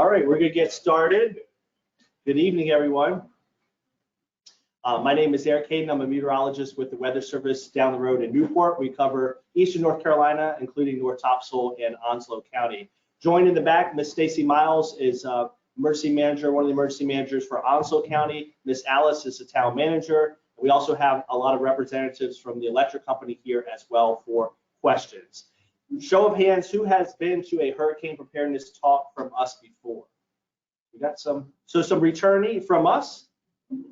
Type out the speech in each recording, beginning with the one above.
All right, we're going to get started. Good evening, everyone. My name is Eric Hayden. I'm a meteorologist with the Weather Service down the road in Newport. We cover eastern North Carolina, including North Topsail and Onslow County. Joined in the back, Miss Stacy Miles is emergency manager, one of the emergency managers for Onslow County. Miss Alice is the town manager. We also have a lot of representatives from the electric company here as well for questions. Show of hands, who has been to a hurricane preparedness talk from us before? We got some, so some returnee from us,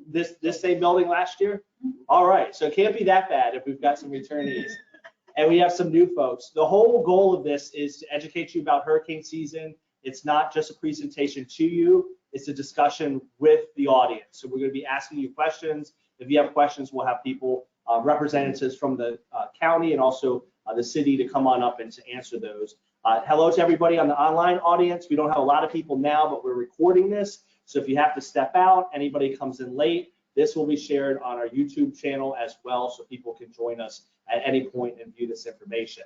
this same building last year? All right, so it can't be that bad if we've got some returnees. And we have some new folks. The whole goal of this is to educate you about hurricane season. It's not just a presentation to you, it's a discussion with the audience. So we're gonna be asking you questions. If you have questions, we'll have people, representatives from the county and also the city to come on up and to answer those. Hello to everybody on the online audience. We don't have a lot of people now, but we're recording this. So if you have to step out, anybody comes in late, this will be shared on our YouTube channel as well, so people can join us at any point and view this information.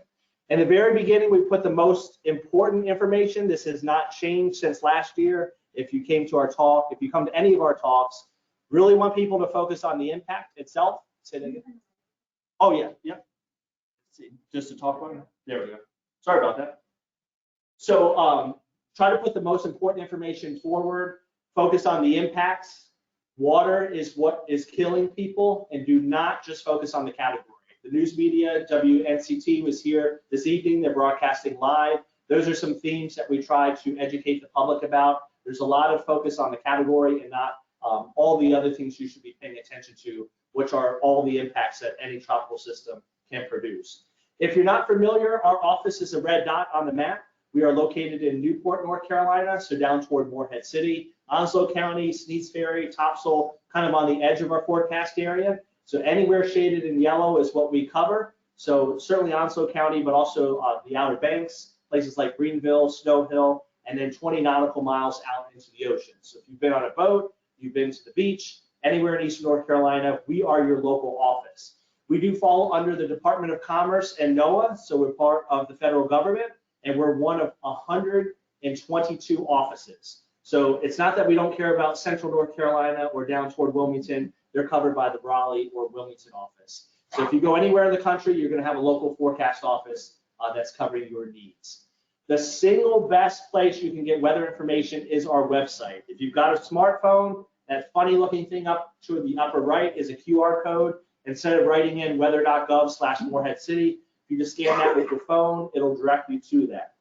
In the very beginning, we put the most important information. This has not changed since last year. If you came to our talk, if you come to any of our talks, really want people to focus on the impact itself. Say that again. Oh yeah, yep. Just to talk about it. There we go. Sorry about that. So try to put the most important information forward. Focus on the impacts. Water is what is killing people, and do not just focus on the category. The news media, WNCT was here this evening. They're broadcasting live. Those are some themes that we try to educate the public about. There's a lot of focus on the category and not all the other things you should be paying attention to, which are all the impacts that any tropical system can produce. If you're not familiar, our office is a red dot on the map. We are located in Newport, North Carolina, so down toward Morehead City. Onslow County, Sneads Ferry, Topsail, kind of on the edge of our forecast area. So anywhere shaded in yellow is what we cover. So certainly Onslow County, but also the Outer Banks, places like Greenville, Snow Hill, and then 20 nautical miles out into the ocean. So if you've been on a boat, you've been to the beach, anywhere in eastern North Carolina, we are your local office. We do fall under the Department of Commerce and NOAA, so we're part of the federal government, and we're one of 122 offices. So it's not that we don't care about central North Carolina or down toward Wilmington. They're covered by the Raleigh or Wilmington office. So if you go anywhere in the country, you're going to have a local forecast office that's covering your needs. The single best place you can get weather information is our website. If you've got a smartphone, that funny looking thing up to the upper right is a QR code. Instead of writing in weather.gov/Morehead City, if you just scan that with your phone, it'll direct you to that.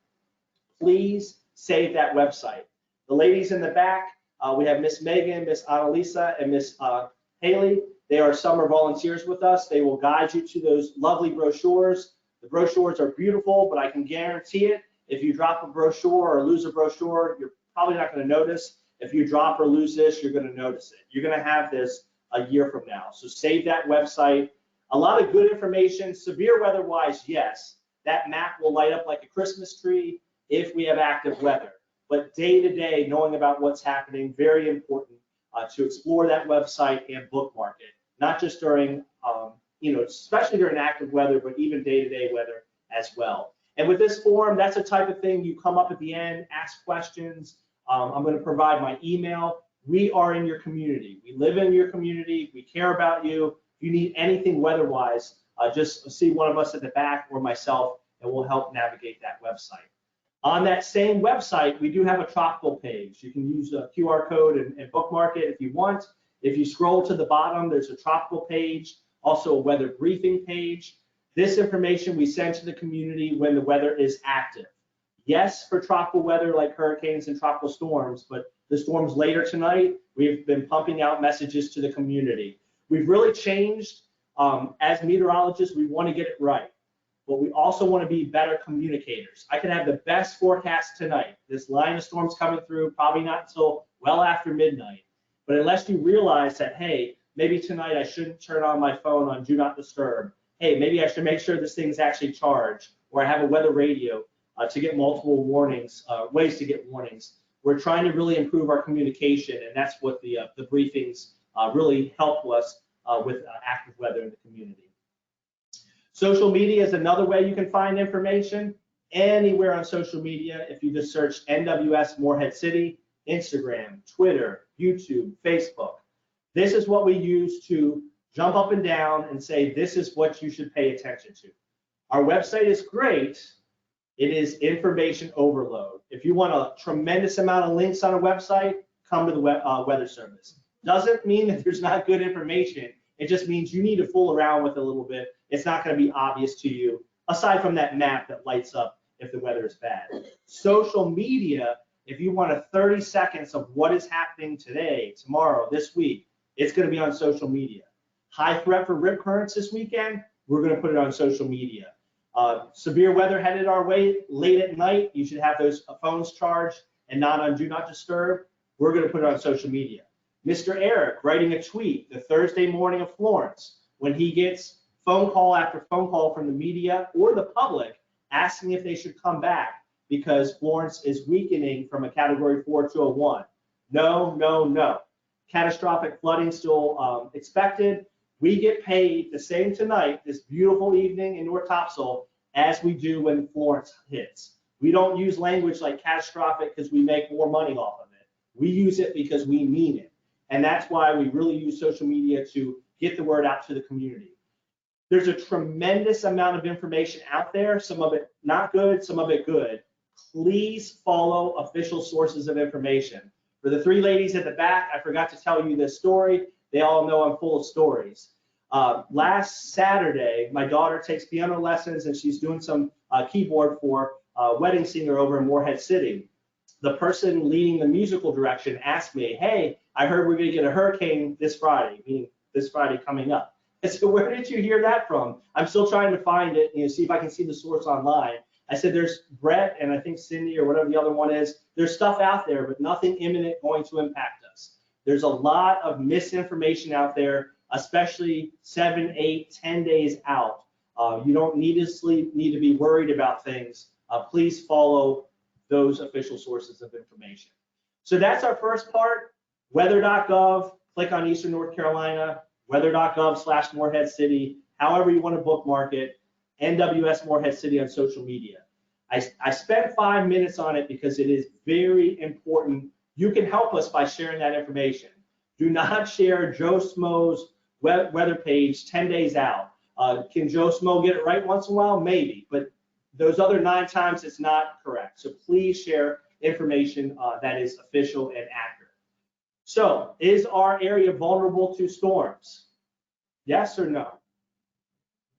Please save that website. The ladies in the back, we have Miss Megan, Miss Annalisa, and Miss Haley. They are summer volunteers with us. They will guide you to those lovely brochures. The brochures are beautiful, but I can guarantee it, if you drop a brochure or lose a brochure, you're probably not going to notice. If you drop or lose this, you're going to notice it. You're going to have this a year from now. So save that website. A lot of good information. Severe weather-wise, yes, that map will light up like a Christmas tree if we have active weather. But day to day, knowing about what's happening, very important to explore that website and bookmark it. Not just during, especially during active weather, but even day-to-day weather as well. And with this form, that's a type of thing you come up at the end, ask questions. I'm going to provide my email. We are in your community. We live in your community. We care about you. If you need anything weather-wise, just see one of us at the back or myself, and we'll help navigate that website. On that same website, we do have a tropical page. You can use a QR code and bookmark it if you want. If you scroll to the bottom, there's a tropical page, also a weather briefing page. This information we send to the community when the weather is active. Yes, for tropical weather like hurricanes and tropical storms, but the storms later tonight, we've been pumping out messages to the community. We've really changed. As meteorologists, we want to get it right, but we also want to be better communicators. I can have the best forecast tonight. This line of storms coming through, probably not until well after midnight. But unless you realize that, hey, maybe tonight I shouldn't turn on my phone on Do Not Disturb. Hey, maybe I should make sure this thing's actually charged, or I have a weather radio to get multiple warnings, ways to get warnings. We're trying to really improve our communication, and that's what the briefings really help us with active weather in the community. Social media is another way you can find information. anywhere on social media. If you just search NWS Morehead City, Instagram, Twitter, YouTube, Facebook. This is what we use to jump up and down and say, this is what you should pay attention to. Our website is great. It is information overload. If you want a tremendous amount of links on a website, come to the Weather Service. Doesn't mean that there's not good information. It just means you need to fool around with it a little bit. It's not going to be obvious to you, aside from that map that lights up if the weather is bad. Social media, if you want 30 seconds of what is happening today, tomorrow, this week, it's going to be on social media. High threat for rip currents this weekend, we're going to put it on social media. Severe weather headed our way late at night, you should have those phones charged and not on do not disturb. We're going to put it on social media. Mr. Eric writing a tweet the Thursday morning of Florence when he gets phone call after phone call from the media or the public asking if they should come back because Florence is weakening from a category 4 to a 1. No, no, no. Catastrophic flooding still expected. We get paid the same tonight, this beautiful evening in North Topsail, as we do when Florence hits. We don't use language like catastrophic because we make more money off of it. We use it because we mean it. And that's why we really use social media to get the word out to the community. There's a tremendous amount of information out there, some of it not good, some of it good. Please follow official sources of information. For the 3 ladies at the back, I forgot to tell you this story. They all know I'm full of stories. Last Saturday, my daughter takes piano lessons and she's doing some keyboard for a wedding singer over in Morehead City. The person leading the musical direction asked me, hey, I heard we're going to get a hurricane this Friday, meaning this Friday coming up. I said, where did you hear that from? I'm still trying to find it, see if I can see the source online. I said, there's Brett and I think Cindy or whatever the other one is. There's stuff out there, but nothing imminent going to impact us. There's a lot of misinformation out there, especially 7, 8, 10 days out. You don't need to be worried about things. Please follow those official sources of information. So that's our first part. Weather.gov, click on Eastern North Carolina, weather.gov/Morehead City, however you want to bookmark it, NWS Morehead City on social media. I spent 5 minutes on it because it is very important. You can help us by sharing that information. Do not share Joe Smo's weather page 10 days out. Can Joe Smo get it right once in a while? Maybe, but those other 9 times it's not correct. So please share information that is official and accurate. So is our area vulnerable to storms? Yes or no?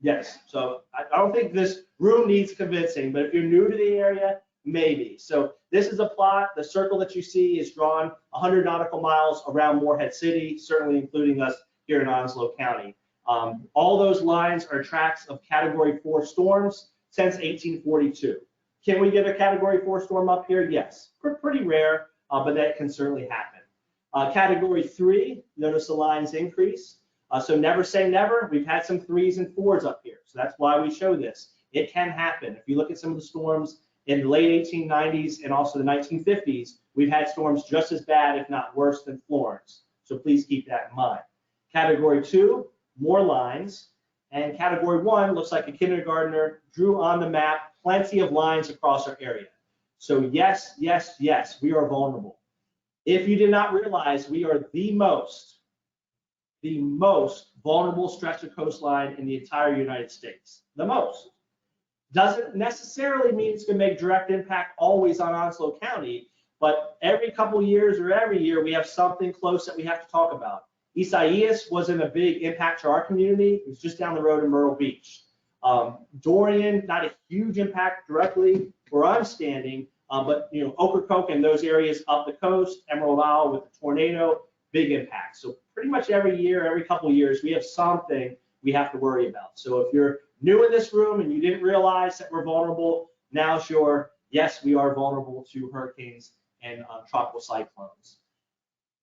Yes. So I don't think this room needs convincing, but if you're new to the area, maybe. So this is a plot. The circle that you see is drawn 100 nautical miles around Morehead City, certainly including us here in Onslow County. All those lines are tracks of Category 4 storms since 1842. Can we get a Category 4 storm up here? Yes. Pretty rare, but that can certainly happen. Category 3, notice the lines increase. So never say never. We've had some 3s and 4s up here. So that's why we show this. It can happen. If you look at some of the storms in the late 1890s and also the 1950s, we've had storms just as bad, if not worse, than Florence. So please keep that in mind. Category 2, more lines. And Category 1 looks like a kindergartner drew on the map plenty of lines across our area. So yes, yes, yes, we are vulnerable. If you did not realize, we are the most vulnerable stretch of coastline in the entire United States. The most. Doesn't necessarily mean it's going to make direct impact always on Onslow County, but every couple years or every year we have something close that we have to talk about. Isaias wasn't a big impact to our community. It was just down the road in Myrtle Beach. Dorian, not a huge impact directly where I'm standing, but Ocracoke and those areas up the coast, Emerald Isle with the tornado, big impact. So pretty much every year, every couple of years, we have something we have to worry about. So if you're new in this room and you didn't realize that we're vulnerable, now's your, yes, we are vulnerable to hurricanes and tropical cyclones.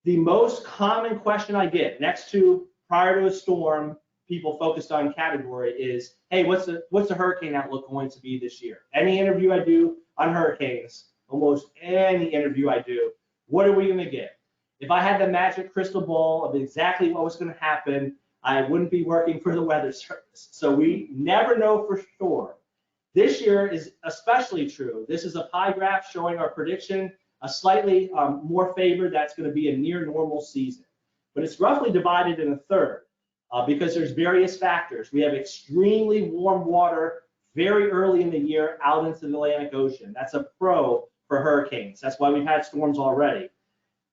The most common question I get next to prior to a storm, people focused on category is, hey, what's the hurricane outlook going to be this year? Any interview I do on hurricanes, almost any interview I do, what are we going to get? If I had the magic crystal ball of exactly what was going to happen, I wouldn't be working for the Weather Service. So we never know for sure. This year is especially true. This is a pie graph showing our prediction, a slightly more favored, that's going to be a near normal season. But it's roughly divided in a third because there's various factors. We have extremely warm water very early in the year out into the Atlantic Ocean. That's a pro for hurricanes. That's why we've had storms already.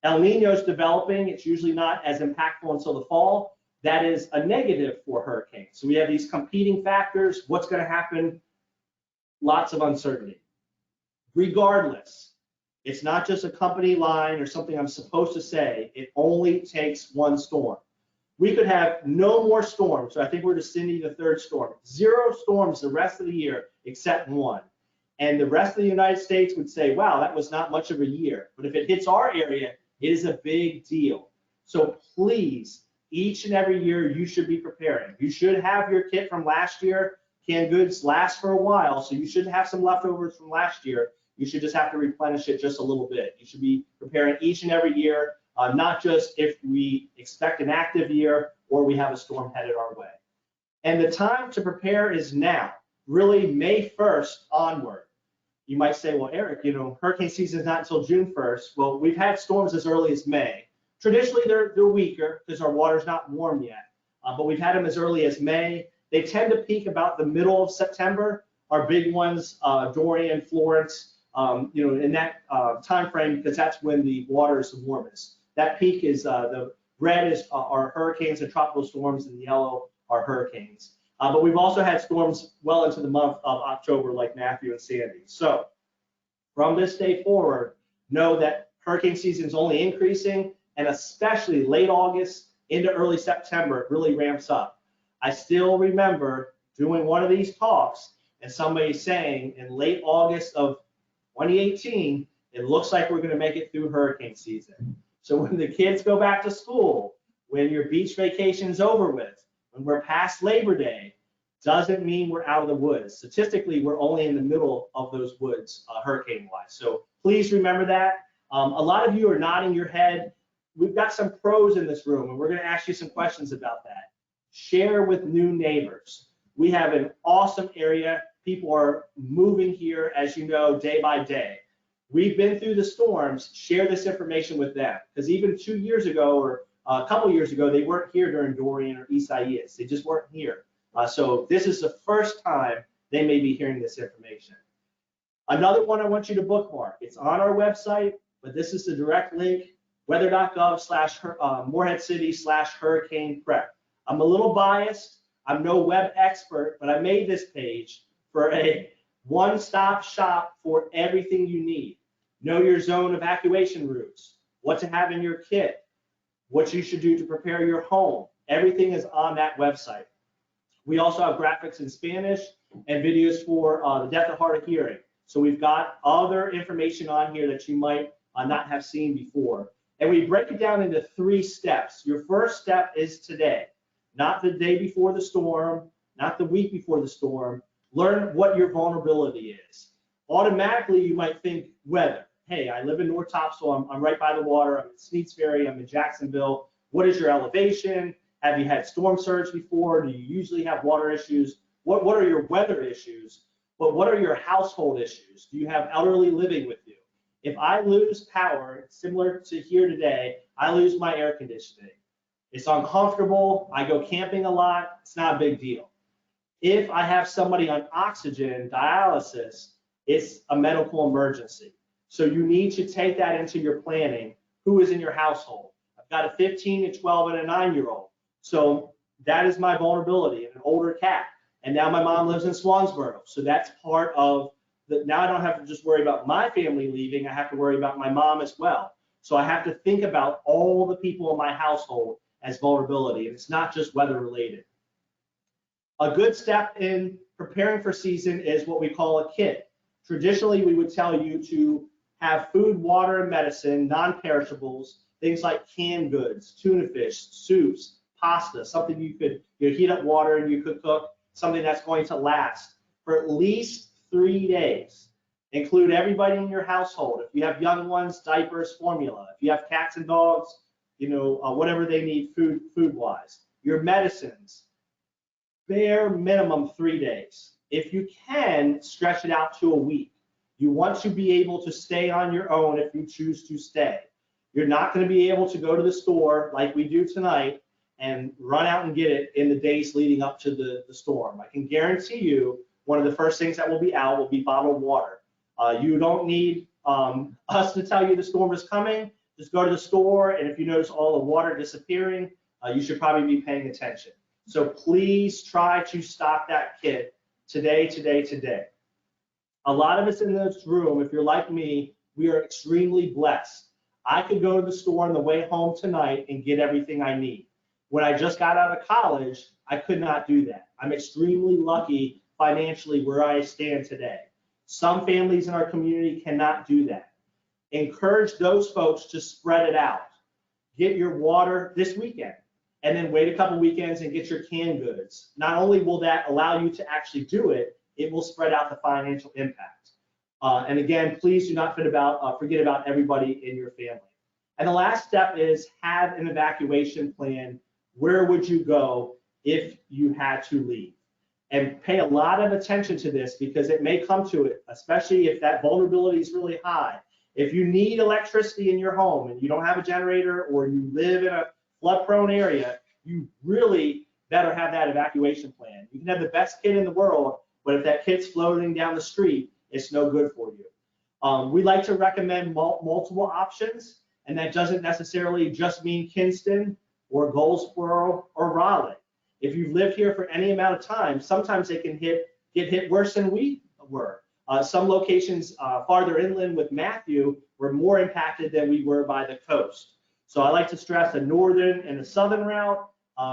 El Nino is developing. It's usually not as impactful until the fall. That is a negative for hurricanes. So we have these competing factors. What's going to happen? Lots of uncertainty. Regardless, it's not just a company line or something I'm supposed to say. It only takes one storm. We could have no more storms. So I think we're descending the third storm. 0 storms the rest of the year except one. And the rest of the United States would say, wow, that was not much of a year. But if it hits our area, it is a big deal. So please, each and every year, you should be preparing. You should have your kit from last year. Canned goods last for a while, so you should have some leftovers from last year. You should just have to replenish it just a little bit. You should be preparing each and every year, not just if we expect an active year or we have a storm headed our way. And the time to prepare is now, really May 1st onward. You might say, well, Eric, you know, hurricane season is not until June 1st. Well, we've had storms as early as May. Traditionally, they're weaker because our water's not warm yet, but we've had them as early as May. They tend to peak about the middle of September. Our big ones, Dorian, Florence, you know, in that time frame, because that's when the water is the warmest. That peak is the red is our hurricanes and tropical storms, and the yellow are hurricanes. But we've also had storms well into the month of October, like Matthew and Sandy. So from this day forward, know that hurricane season is only increasing, and especially late August into early September, it really ramps up. I still remember doing one of these talks and somebody saying in late August of 2018, it looks like we're going to make it through hurricane season. So when the kids go back to school, when your beach vacation's over with, when we're past Labor Day, doesn't mean we're out of the woods. Statistically, we're only in the middle of those woods hurricane-wise. So please remember that. A lot of you are nodding your head. We've got some pros in this room, and we're going to ask you some questions about that. Share with new neighbors. We have an awesome area. People are moving here, as you know, day by day. We've been through the storms. Share this information with them, because even 2 years ago or a couple years ago, they weren't here during Dorian or Isaias. They just weren't here. So this is the first time they may be hearing this information. Another one I want you to bookmark. It's on our website, but this is the direct link, weather.gov/Morehead City/hurricane prep. I'm a little biased. I'm no web expert, but I made this page for a one-stop shop for everything you need. Know your zone evacuation routes, what to have in your kit, what you should do to prepare your home. Everything is on that website. We also have graphics in Spanish and videos for the deaf and hard of hearing. So we've got other information on here that you might not have seen before. And we break it down into 3 steps. Your first step is today. Not the day before the storm, not the week before the storm. Learn what your vulnerability is. Automatically, you might think weather. Hey, I live in North Topsail. I'm right by the water. I'm in Sneads Ferry. I'm in Jacksonville. What is your elevation? Have you had storm surge before? Do you usually have water issues? What are your weather issues? But what are your household issues? Do you have elderly living with you? If I lose power, similar to here today, I lose my air conditioning. It's uncomfortable. I go camping a lot. It's not a big deal. If I have somebody on oxygen, dialysis, it's a medical emergency. So you need to take that into your planning. Who is in your household? I've got a 15, a 12, and a 9-year-old. So that is my vulnerability, and an older cat. And now my mom lives in Swansboro. So that's part of the, now I don't have to just worry about my family leaving. I have to worry about my mom as well. So I have to think about all the people in my household as vulnerability. And it's not just weather related. A good step in preparing for season is what we call a kit. Traditionally, we would tell you to have food, water, and medicine, non-perishables, things like canned goods, tuna fish, soups, pasta, something you could heat up water and you could cook, something that's going to last for at least 3 days. Include everybody in your household. If you have young ones, diapers, formula. If you have cats and dogs, whatever they need food-wise. Your medicines, bare minimum 3 days. If you can, stretch it out to a week. You want to be able to stay on your own if you choose to stay. You're not going to be able to go to the store like we do tonight and run out and get it in the days leading up to the storm. I can guarantee you one of the first things that will be out will be bottled water. You don't need us to tell you the storm is coming. Just go to the store, and if you notice all the water disappearing, you should probably be paying attention. So please try to stock that kit today. A lot of us in this room, if you're like me, we are extremely blessed. I could go to the store on the way home tonight and get everything I need. When I just got out of college, I could not do that. I'm extremely lucky financially where I stand today. Some families in our community cannot do that. Encourage those folks to spread it out. Get your water this weekend, and then wait a couple weekends and get your canned goods. Not only will that allow you to actually do it, it will spread out the financial impact. And again, please do not forget about everybody in your family. And the last step is have an evacuation plan. Where would you go if you had to leave? And pay a lot of attention to this because it may come to it, especially if that vulnerability is really high. If you need electricity in your home and you don't have a generator or you live in a flood-prone area, you really better have that evacuation plan. You can have the best kit in the world, but if that kit's floating down the street, it's no good for you. We like to recommend multiple options, and that doesn't necessarily just mean Kinston or Goldsboro or Raleigh. If you've lived here for any amount of time, sometimes they can get hit worse than we were. Some locations farther inland with Matthew were more impacted than we were by the coast. So I like to stress a northern and a southern route.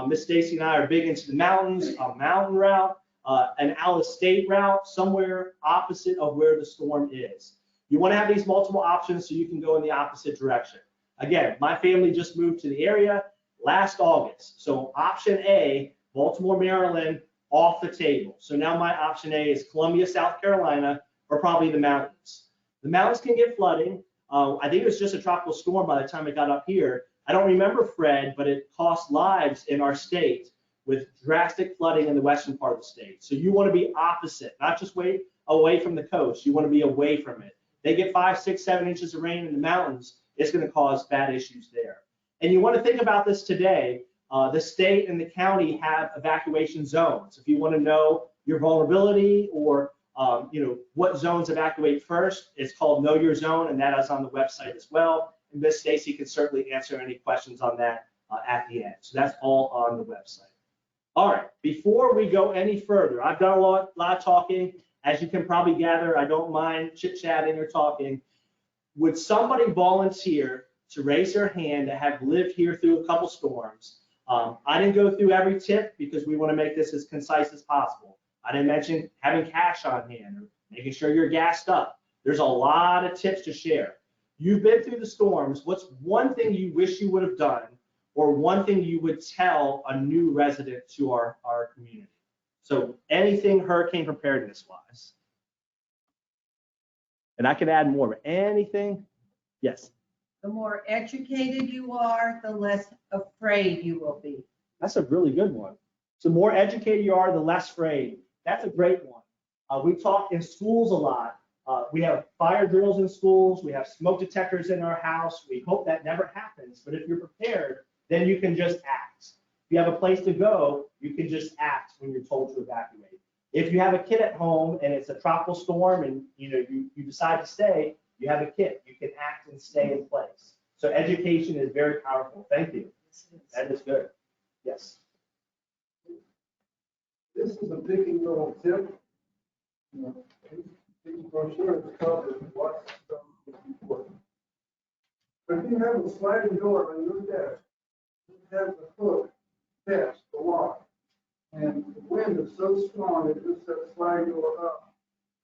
Miss Stacy and I are big into the mountains, a mountain route, an out-of-state route, somewhere opposite of where the storm is. You want to have these multiple options so you can go in the opposite direction. Again, my family just moved to the area last August. So option A, Baltimore, Maryland, off the table. So now my option A is Columbia, South Carolina, or probably the mountains. The mountains can get flooding. I think it was just a tropical storm by the time it got up here. I don't remember Fred, but it cost lives in our state with drastic flooding in the western part of the state. So you want to be opposite, not just away from the coast. You want to be away from it. They get 5, 6, 7 inches of rain in the mountains, it's going to cause bad issues there. And you want to think about this today. The state and the county have evacuation zones. If you want to know your vulnerability or what zones evacuate first, it's called Know Your Zone, and that is on the website as well. And Miss Stacy can certainly answer any questions on that at the end. So that's all on the website. All right, before we go any further, I've done a lot of talking. As you can probably gather, I don't mind chit-chatting or talking. Would somebody volunteer to raise their hand to have lived here through a couple storms? I didn't go through every tip because we want to make this as concise as possible. I didn't mention having cash on hand or making sure you're gassed up. There's a lot of tips to share. You've been through the storms. What's one thing you wish you would have done or one thing you would tell a new resident to our community? So anything hurricane preparedness wise. And I can add more, but anything? Yes. The more educated you are, the less afraid you will be. That's a really good one. So the more educated you are, the less afraid. That's a great one. We talk in schools a lot. We have fire drills in schools. We have smoke detectors in our house. We hope that never happens. But if you're prepared, then you can just act. If you have a place to go, you can just act when you're told to evacuate. If you have a kid at home and it's a tropical storm and you decide to stay, you have a kit. You can act and stay in place. So education is very powerful. Thank you. That is good. Yes. This is a picky little tip. The brochure is covered what stuff is important. But if you have a sliding door on your desk, it has a hook attached to lock. And the wind is so strong it just that sliding door up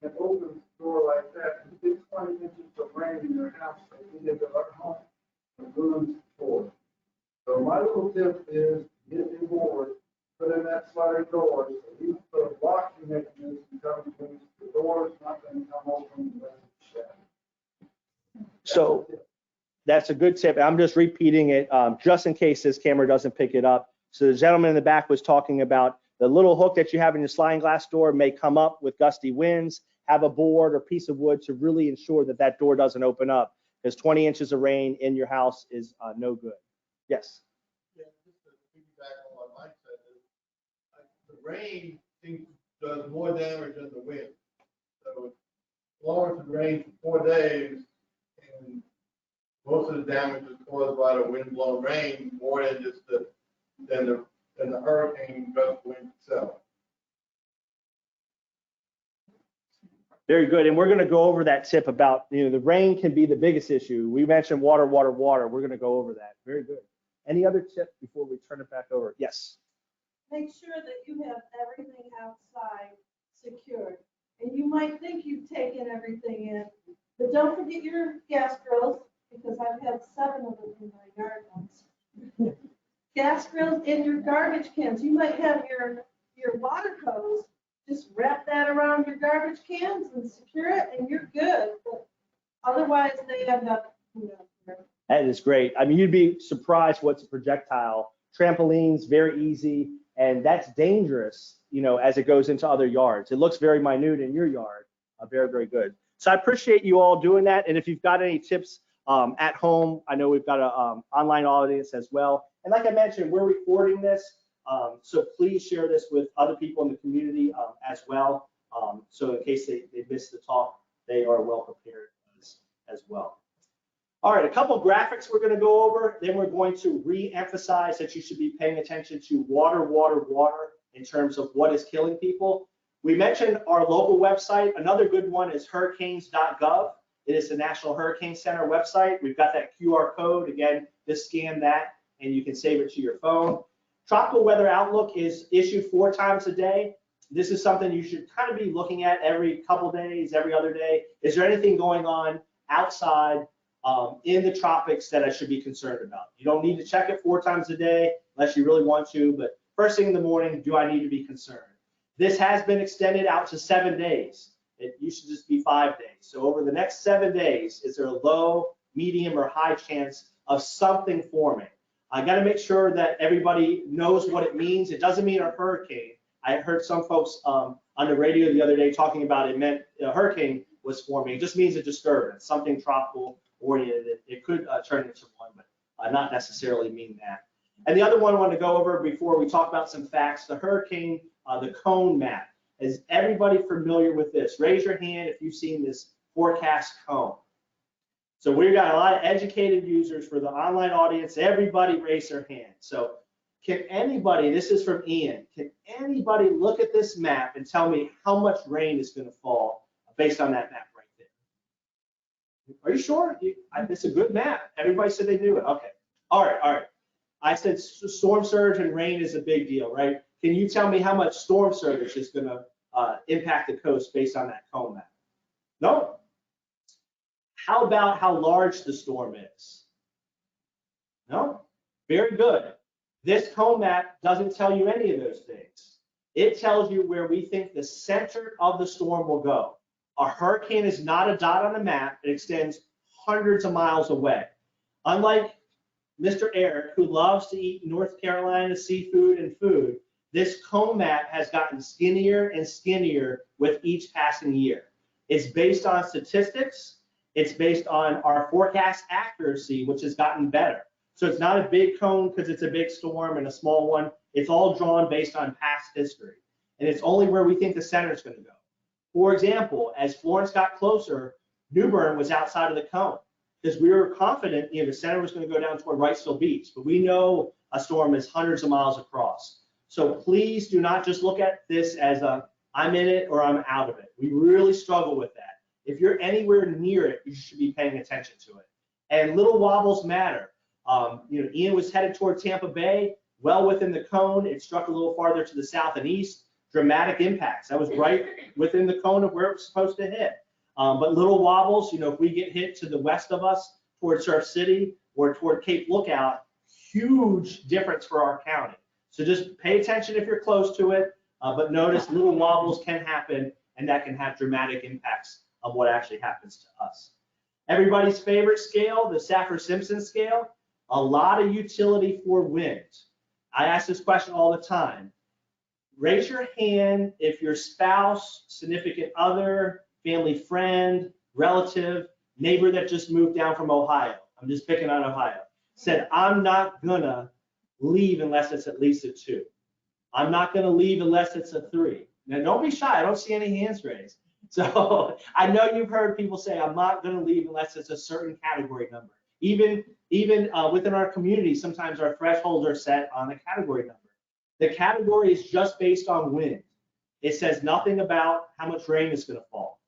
and opens the door like that. And it gets 20 inches of rain in your house. So you get to our home and ruins the door. So my little tip is get your board, put in that sliding door. So you put a locking mechanism coming when the door is not going to come open unless it's shut. So that's a good tip. I'm just repeating it just in case this camera doesn't pick it up. So the gentleman in the back was talking about The little hook that you have in your sliding glass door may come up with gusty winds. Have a board or piece of wood to really ensure that that door doesn't open up, because 20 inches of rain in your house is no good. Yes? Yeah, just to piggyback on what Mike said, the rain does more damage than the wind. So as long as it rains for 4 days, and most of the damage is caused by the wind-blown rain more than just than the hurricane gust wind itself. Very good. And we're going to go over that tip about, the rain can be the biggest issue. We mentioned water, water, water. We're going to go over that. Very good. Any other tip before we turn it back over? Yes. Make sure that you have everything outside secured. And you might think you've taken everything in, but don't forget your gas grills, because I've had 7 of them in my yard once. Gas grills in your garbage cans. You might have your water hose. Just wrap that around your garbage cans and secure it, and you're good. But otherwise, they end up, That is great. I mean, you'd be surprised what's a projectile. Trampolines, very easy, and that's dangerous, as it goes into other yards. It looks very minute in your yard. Very, very good. So I appreciate you all doing that. And if you've got any tips at home, I know we've got an online audience as well. And like I mentioned, we're recording this. So please share this with other people in the community as well. So in case they missed the talk, they are well prepared as well. All right, a couple graphics we're going to go over. Then we're going to re-emphasize that you should be paying attention to water, water, water in terms of what is killing people. We mentioned our local website. Another good one is hurricanes.gov. It is the National Hurricane Center website. We've got that QR code. Again, just scan that and you can save it to your phone. Tropical Weather Outlook is issued 4 times a day. This is something you should kind of be looking at every couple days, every other day. Is there anything going on outside in the tropics that I should be concerned about? You don't need to check it 4 times a day unless you really want to, but first thing in the morning, do I need to be concerned? This has been extended out to 7 days. It used to just be 5 days. So over the next 7 days, is there a low, medium, or high chance of something forming? I got to make sure that everybody knows what it means. It doesn't mean a hurricane. I heard some folks on the radio the other day talking about it meant a hurricane was forming. It just means a disturbance, something tropical oriented. It could turn into one, but not necessarily mean that. And the other one I want to go over before we talk about some facts, the hurricane, the cone map. Is everybody familiar with this? Raise your hand if you've seen this forecast cone. So we've got a lot of educated users for the online audience. Everybody raise their hand. So can anybody, this is from Ian, can anybody look at this map and tell me how much rain is going to fall based on that map right there? Are you sure? It's a good map. Everybody said they knew it. Okay. All right. I said storm surge and rain is a big deal, right? Can you tell me how much storm surge is going to impact the coast based on that cone map? No? How about how large the storm is? No? Very good. This cone map doesn't tell you any of those things. It tells you where we think the center of the storm will go. A hurricane is not a dot on the map. It extends hundreds of miles away. Unlike Mr. Eric, who loves to eat North Carolina seafood and food, this cone map has gotten skinnier and skinnier with each passing year. It's based on statistics. It's based on our forecast accuracy, which has gotten better. So it's not a big cone because it's a big storm and a small one. It's all drawn based on past history. And it's only where we think the center is going to go. For example, as Florence got closer, New Bern was outside of the cone because we were confident the center was going to go down toward Wrightsville Beach. But we know a storm is hundreds of miles across. So please do not just look at this as I'm in it or I'm out of it. We really struggle with that. If you're anywhere near it, you should be paying attention to it. And little wobbles matter. Ian was headed toward Tampa Bay, well within the cone. It struck a little farther to the south and east. Dramatic impacts. That was right within the cone of where it was supposed to hit. But little wobbles, if we get hit to the west of us toward Surf City or toward Cape Lookout, huge difference for our county. So just pay attention if you're close to it, but notice little wobbles can happen and that can have dramatic impacts of what actually happens to us. Everybody's favorite scale, the Saffir-Simpson scale, a lot of utility for wind. I ask this question all the time. raise your hand if your spouse, significant other, family friend, relative, neighbor that just moved down from Ohio, I'm just picking on Ohio, said, I'm not gonna leave unless it's at least a 2. I'm not gonna leave unless it's a 3. Now, don't be shy, I don't see any hands raised. So I know you've heard people say, I'm not gonna leave unless it's a certain category number. Even within our community, sometimes our thresholds are set on a category number. The category is just based on wind. It says nothing about how much rain is gonna fall.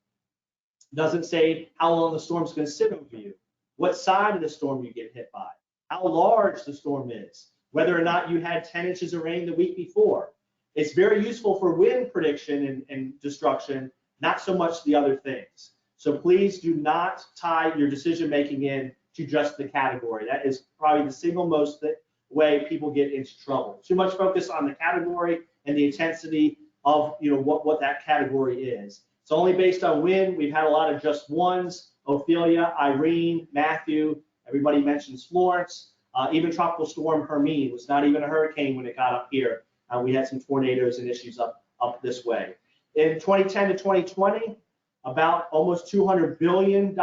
It doesn't say how long the storm's gonna sit over you, what side of the storm you get hit by, how large the storm is, whether or not you had 10 inches of rain the week before. It's very useful for wind prediction and destruction, not so much the other things. So please do not tie your decision making in to just the category. That is probably the single most way people get into trouble. Too much focus on the category and the intensity of what that category is. It's only based on wind. We've had a lot of just ones: Ophelia, Irene, Matthew. Everybody mentions Florence. Even Tropical Storm Hermine was not even a hurricane when it got up here. We had some tornadoes and issues up this way. In 2010 to 2020, about almost $200 billion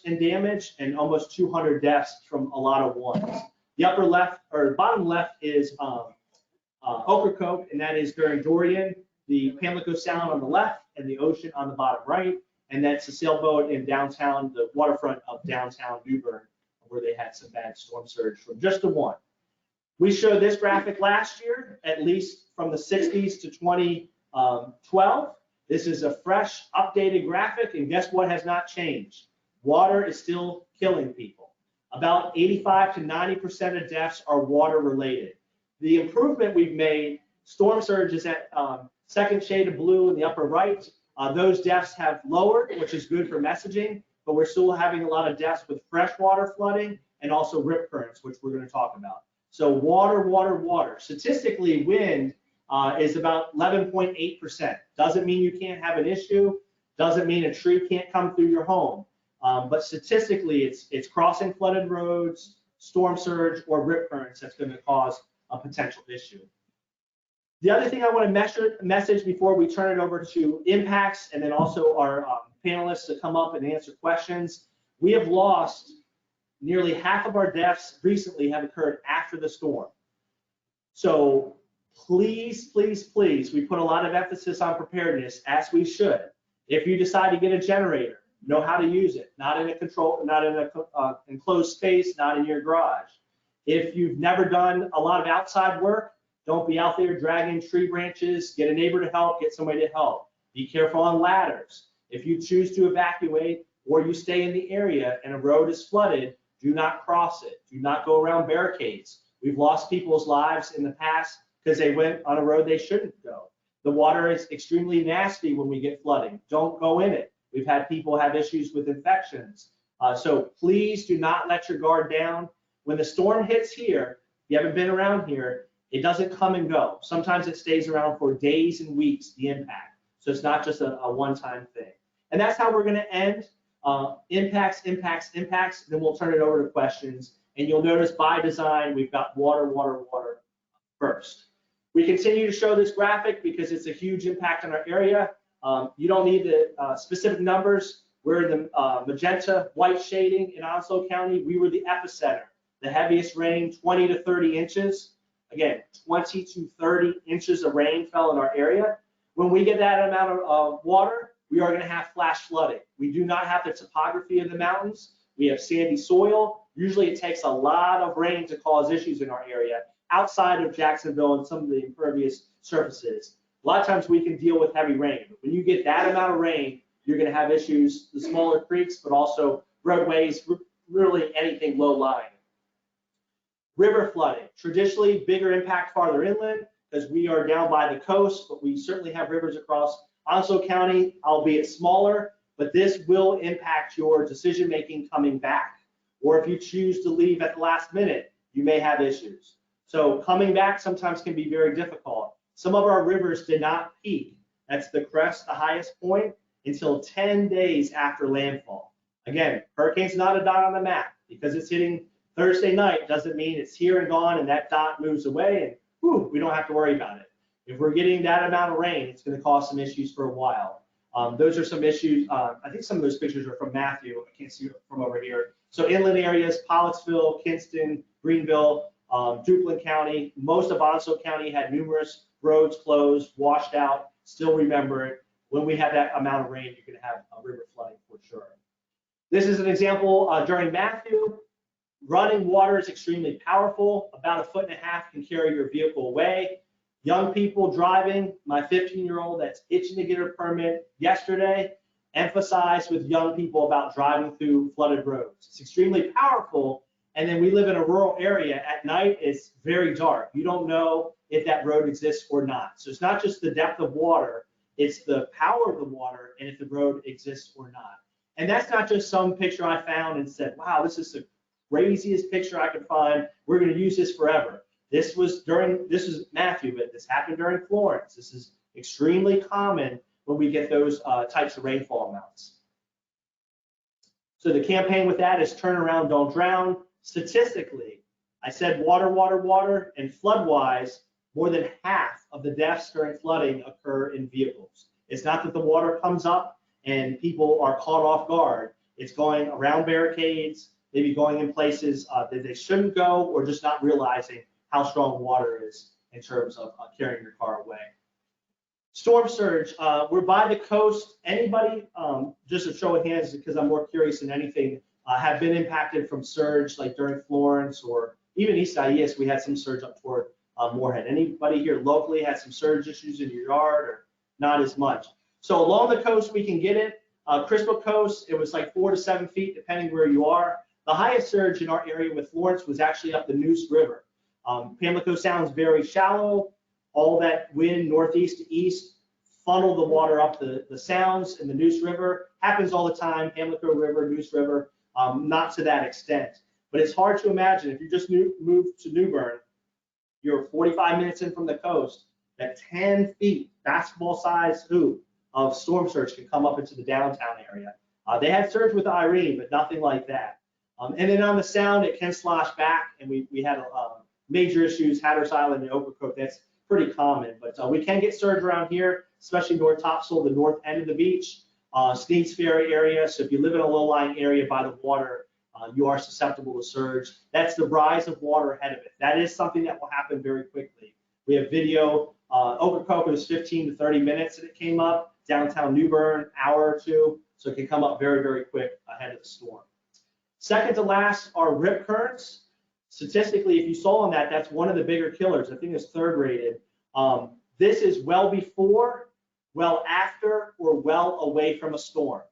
in damage and almost 200 deaths from a lot of ones. The upper left or bottom left is Ocracoke, and that is during Dorian. The Pamlico Sound on the left and the ocean on the bottom right, and that's a sailboat in downtown, the waterfront of downtown New Bern, where they had some bad storm surge from just the one. We showed this graphic last year, at least from the 60s to 2012. This is a fresh, updated graphic, and guess what has not changed? Water is still killing people. About 85 to 90% of deaths are water related. The improvement we've made, storm surge is at second shade of blue in the upper right. Those deaths have lowered, which is good for messaging, but we're still having a lot of deaths with freshwater flooding and also rip currents, which we're going to talk about. So water, water, water. Statistically, wind is about 11.8%. Doesn't mean you can't have an issue. Doesn't mean a tree can't come through your home. But statistically, it's crossing flooded roads, storm surge, or rip currents that's going to cause a potential issue. The other thing I want to message before we turn it over to impacts and then also our panelists to come up and answer questions, we have lost nearly half of our deaths recently have occurred after the storm. So please, please, please, we put a lot of emphasis on preparedness, as we should. If you decide to get a generator, know how to use it, not in a enclosed space, not in your garage. If you've never done a lot of outside work, don't be out there dragging tree branches. Get a neighbor to help, get somebody to help. Be careful on ladders. If you choose to evacuate or you stay in the area and a road is flooded, do not cross it. Do not go around barricades. We've lost people's lives in the past because they went on a road they shouldn't go. The water is extremely nasty when we get flooding. Don't go in it. We've had people have issues with infections. So please do not let your guard down. When the storm hits here, if you haven't been around here, it doesn't come and go. Sometimes it stays around for days and weeks, the impact. So it's not just a one-time thing. And that's how we're going to end. Impacts, impacts, impacts. Then we'll turn it over to questions. And you'll notice by design, we've got water, water, water first. We continue to show this graphic because it's a huge impact on our area. You don't need the specific numbers. We're in the magenta white shading in Onslow County. We were the epicenter. The heaviest rain, 20 to 30 inches. Again, 20 to 30 inches of rain fell in our area. When we get that amount of water, we are going to have flash flooding. We do not have the topography of the mountains. We have sandy soil. Usually it takes a lot of rain to cause issues in our area outside of Jacksonville and some of the impervious surfaces. A lot of times we can deal with heavy rain. But when you get that amount of rain, you're going to have issues, the smaller creeks, but also roadways, really anything low lying. River flooding, traditionally bigger impact farther inland because we are down by the coast, but we certainly have rivers across Onslow County, albeit smaller, but this will impact your decision making coming back. Or if you choose to leave at the last minute, you may have issues. So coming back sometimes can be very difficult. Some of our rivers did not peak. That's the crest, the highest point, until 10 days after landfall. Again, hurricane's not a dot on the map because it's hitting Thursday night doesn't mean it's here and gone and that dot moves away and whew, we don't have to worry about it. If we're getting that amount of rain, it's going to cause some issues for a while. Those are some issues. I think some of those pictures are from Matthew. I can't see it from over here. So inland areas, Pollocksville, Kinston, Greenville, Duplin County, most of Onslow County had numerous roads closed, washed out. Still remember it. When we have that amount of rain, you're going to have river flooding for sure. This is an example during Matthew. Running water is extremely powerful. About 1.5 feet can carry your vehicle away. Young people driving, my 15-year-old that's itching to get a permit yesterday, emphasized with young people about driving through flooded roads. It's extremely powerful. And then we live in a rural area. At night, it's very dark. You don't know if that road exists or not. So it's not just the depth of water, it's the power of the water and if the road exists or not. And that's not just some picture I found and said, wow, this is the craziest picture I could find. We're going to use this forever. This is Matthew, but this happened during Florence. This is extremely common when we get those types of rainfall amounts. So the campaign with that is turn around, don't drown. Statistically, I said water, water, water, and flood-wise, more than half of the deaths during flooding occur in vehicles. It's not that the water comes up and people are caught off guard. It's going around barricades, maybe going in places that they shouldn't go, or just not realizing how strong water is in terms of carrying your car away. Storm surge, we're by the coast. Anybody, just a show of hands because I'm more curious than anything, have been impacted from surge like during Florence or even East IES, we had some surge up toward Moorhead. Anybody here locally had some surge issues in your yard or not as much? So along the coast, we can get it. Crystal Coast, it was like 4 to 7 feet, depending where you are. The highest surge in our area with Florence was actually up the Neuse River. Pamlico Sound is very shallow. All that wind northeast to east funnel the water up the sounds in the Neuse River. Happens all the time, Pamlico River, Neuse River, not to that extent. But it's hard to imagine if you just moved to New Bern, you're 45 minutes in from the coast, that 10 feet, basketball size hoop of storm surge can come up into the downtown area. They had surge with Irene, but nothing like that. And then on the sound, it can slosh back, and we had major issues, Hatteras Island and Ocracoke. That's pretty common, but we can get surge around here, especially North Topsail, the north end of the beach, Sneads Ferry area. So if you live in a low-lying area by the water, you are susceptible to surge. That's the rise of water ahead of it. That is something that will happen very quickly. We have video. Ocracoke was 15 to 30 minutes that it came up. Downtown New Bern, hour or two. So it can come up very, very quick ahead of the storm. Second to last are rip currents. Statistically, if you saw on that, that's one of the bigger killers. I think it's third rated. This is well before, well after, or well away from a storm.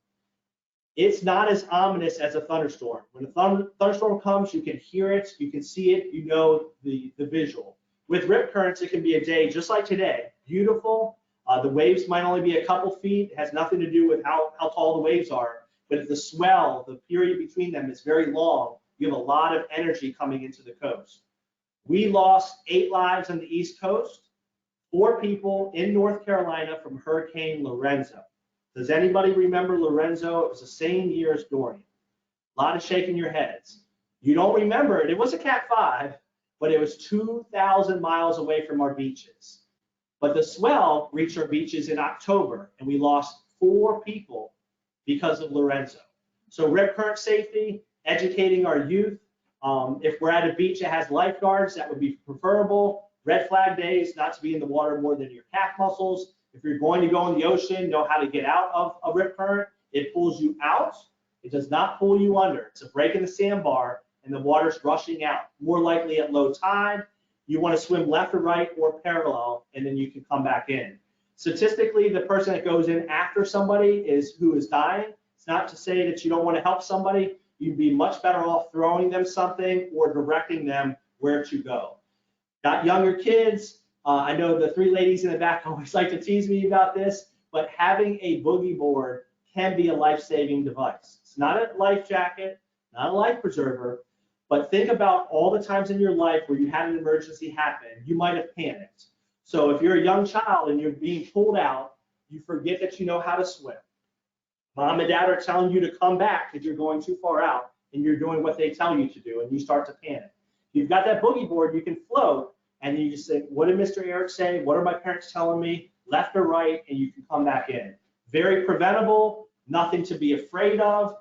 It's not as ominous as a thunderstorm. When a thunderstorm comes, you can hear it, you can see it, you know the visual. With rip currents, it can be a day just like today. Beautiful. The waves might only be a couple feet. It has nothing to do with how tall the waves are. But if the swell, the period between them is very long, you have a lot of energy coming into the coast. We lost 8 lives on the East Coast, 4 people in North Carolina from Hurricane Lorenzo. Does anybody remember Lorenzo? It was the same year as Dorian. A lot of shaking your heads. You don't remember it. It was a Cat 5, but it was 2,000 miles away from our beaches. But the swell reached our beaches in October, and we lost 4 people because of Lorenzo. So rip current safety, educating our youth. If we're at a beach that has lifeguards, that would be preferable. Red flag days, not to be in the water more than your calf muscles. If you're going to go in the ocean, know how to get out of a rip current. It pulls you out. It does not pull you under. It's a break in the sandbar, and the water's rushing out. More likely at low tide. You want to swim left or right or parallel, and then you can come back in. Statistically, the person that goes in after somebody who is dying. It's not to say that you don't want to help somebody. You'd be much better off throwing them something or directing them where to go. Got younger kids. I know the 3 ladies in the back always like to tease me about this, but having a boogie board can be a life-saving device. It's not a life jacket, not a life preserver, but think about all the times in your life where you had an emergency happen. You might have panicked. So if you're a young child and you're being pulled out, you forget that you know how to swim. Mom and dad are telling you to come back because you're going too far out and you're doing what they tell you to do, and you start to panic. You've got that boogie board, you can float, and you just say, what did Mr. Eric say? What are my parents telling me? Left or right, and you can come back in. Very preventable, nothing to be afraid of,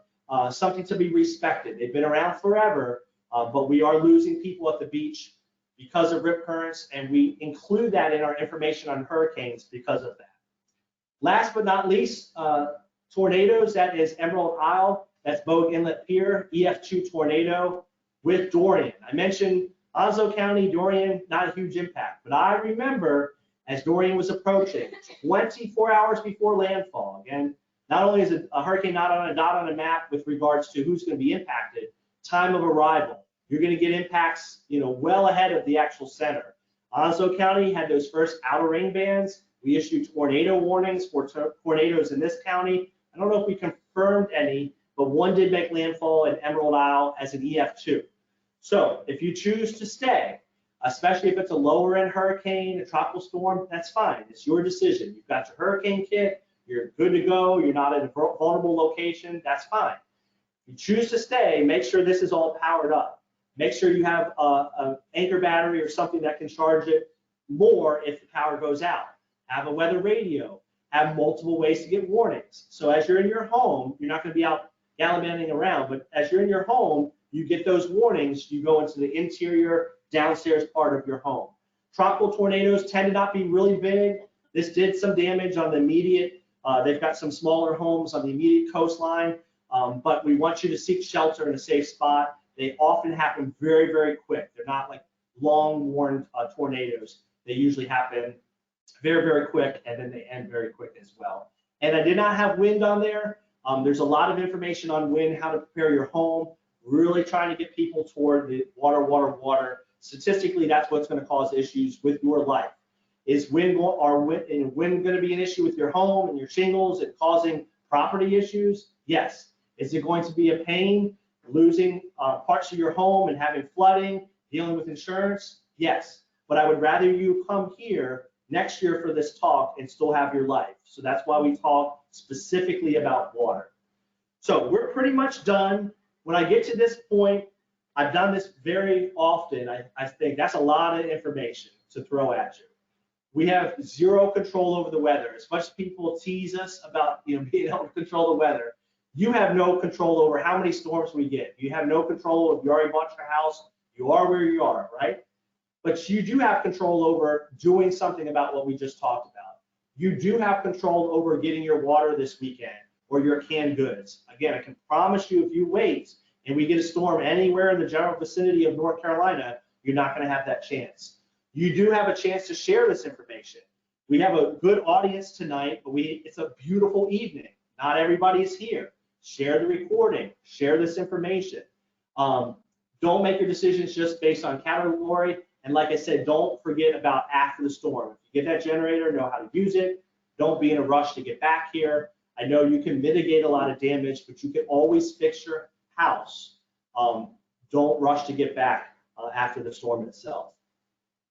something to be respected. They've been around forever, but we are losing people at the beach because of rip currents, and we include that in our information on hurricanes because of that. Last but not least, tornadoes, that is Emerald Isle, that's Bogue Inlet Pier, EF2 tornado with Dorian. I mentioned Onslow County, Dorian, not a huge impact, but I remember as Dorian was approaching, 24 hours before landfall. Again, not only is a hurricane not on a map with regards to who's going to be impacted, time of arrival. You're going to get impacts, well ahead of the actual center. Onslow County had those first outer rain bands. We issued tornado warnings for tornadoes in this county. I don't know if we confirmed any, but one did make landfall in Emerald Isle as an EF2. So if you choose to stay, especially if it's a lower end hurricane, a tropical storm, that's fine. It's your decision. You've got your hurricane kit, you're good to go, you're not in a vulnerable location, that's fine. If you choose to stay, make sure this is all powered up. Make sure you have an anchor battery or something that can charge it more if the power goes out. Have a weather radio. Have multiple ways to get warnings. So as you're in your home, you're not going to be out gallivanting around, but as you're in your home, you get those warnings, you go into the interior downstairs part of your home. Tropical tornadoes tend to not be really big. This did some damage on the immediate, they've got some smaller homes on the immediate coastline, but we want you to seek shelter in a safe spot. They often happen very, very quick. They're not like long-worn tornadoes. They usually happen very, very quick, and then they end very quick as well. And I did not have wind on there. There's a lot of information on wind, how to prepare your home, really trying to get people toward the water. Statistically, that's what's going to cause issues with your life. Is wind going to be an issue with your home and your shingles and causing property issues? Yes. Is it going to be a pain losing parts of your home and having flooding, dealing with insurance? Yes. But I would rather you come here next year for this talk and still have your life. So that's why we talk specifically about water. So we're pretty much done. When I get to this point, I've done this very often. I think that's a lot of information to throw at you. We have zero control over the weather. As much as people tease us about being able to control the weather, you have no control over how many storms we get. You have no control if you already bought your house. You are where you are, right? But you do have control over doing something about what we just talked about. You do have control over getting your water this weekend or your canned goods. Again, I can promise you if you wait and we get a storm anywhere in the general vicinity of North Carolina, you're not going to have that chance. You do have a chance to share this information. We have a good audience tonight, but it's a beautiful evening. Not everybody is here. Share the recording. Share this information. Don't make your decisions just based on category. And like I said, don't forget about after the storm. If you get that generator, know how to use it. Don't be in a rush to get back here. I know you can mitigate a lot of damage, but you can always fix your house. Don't rush to get back after the storm itself.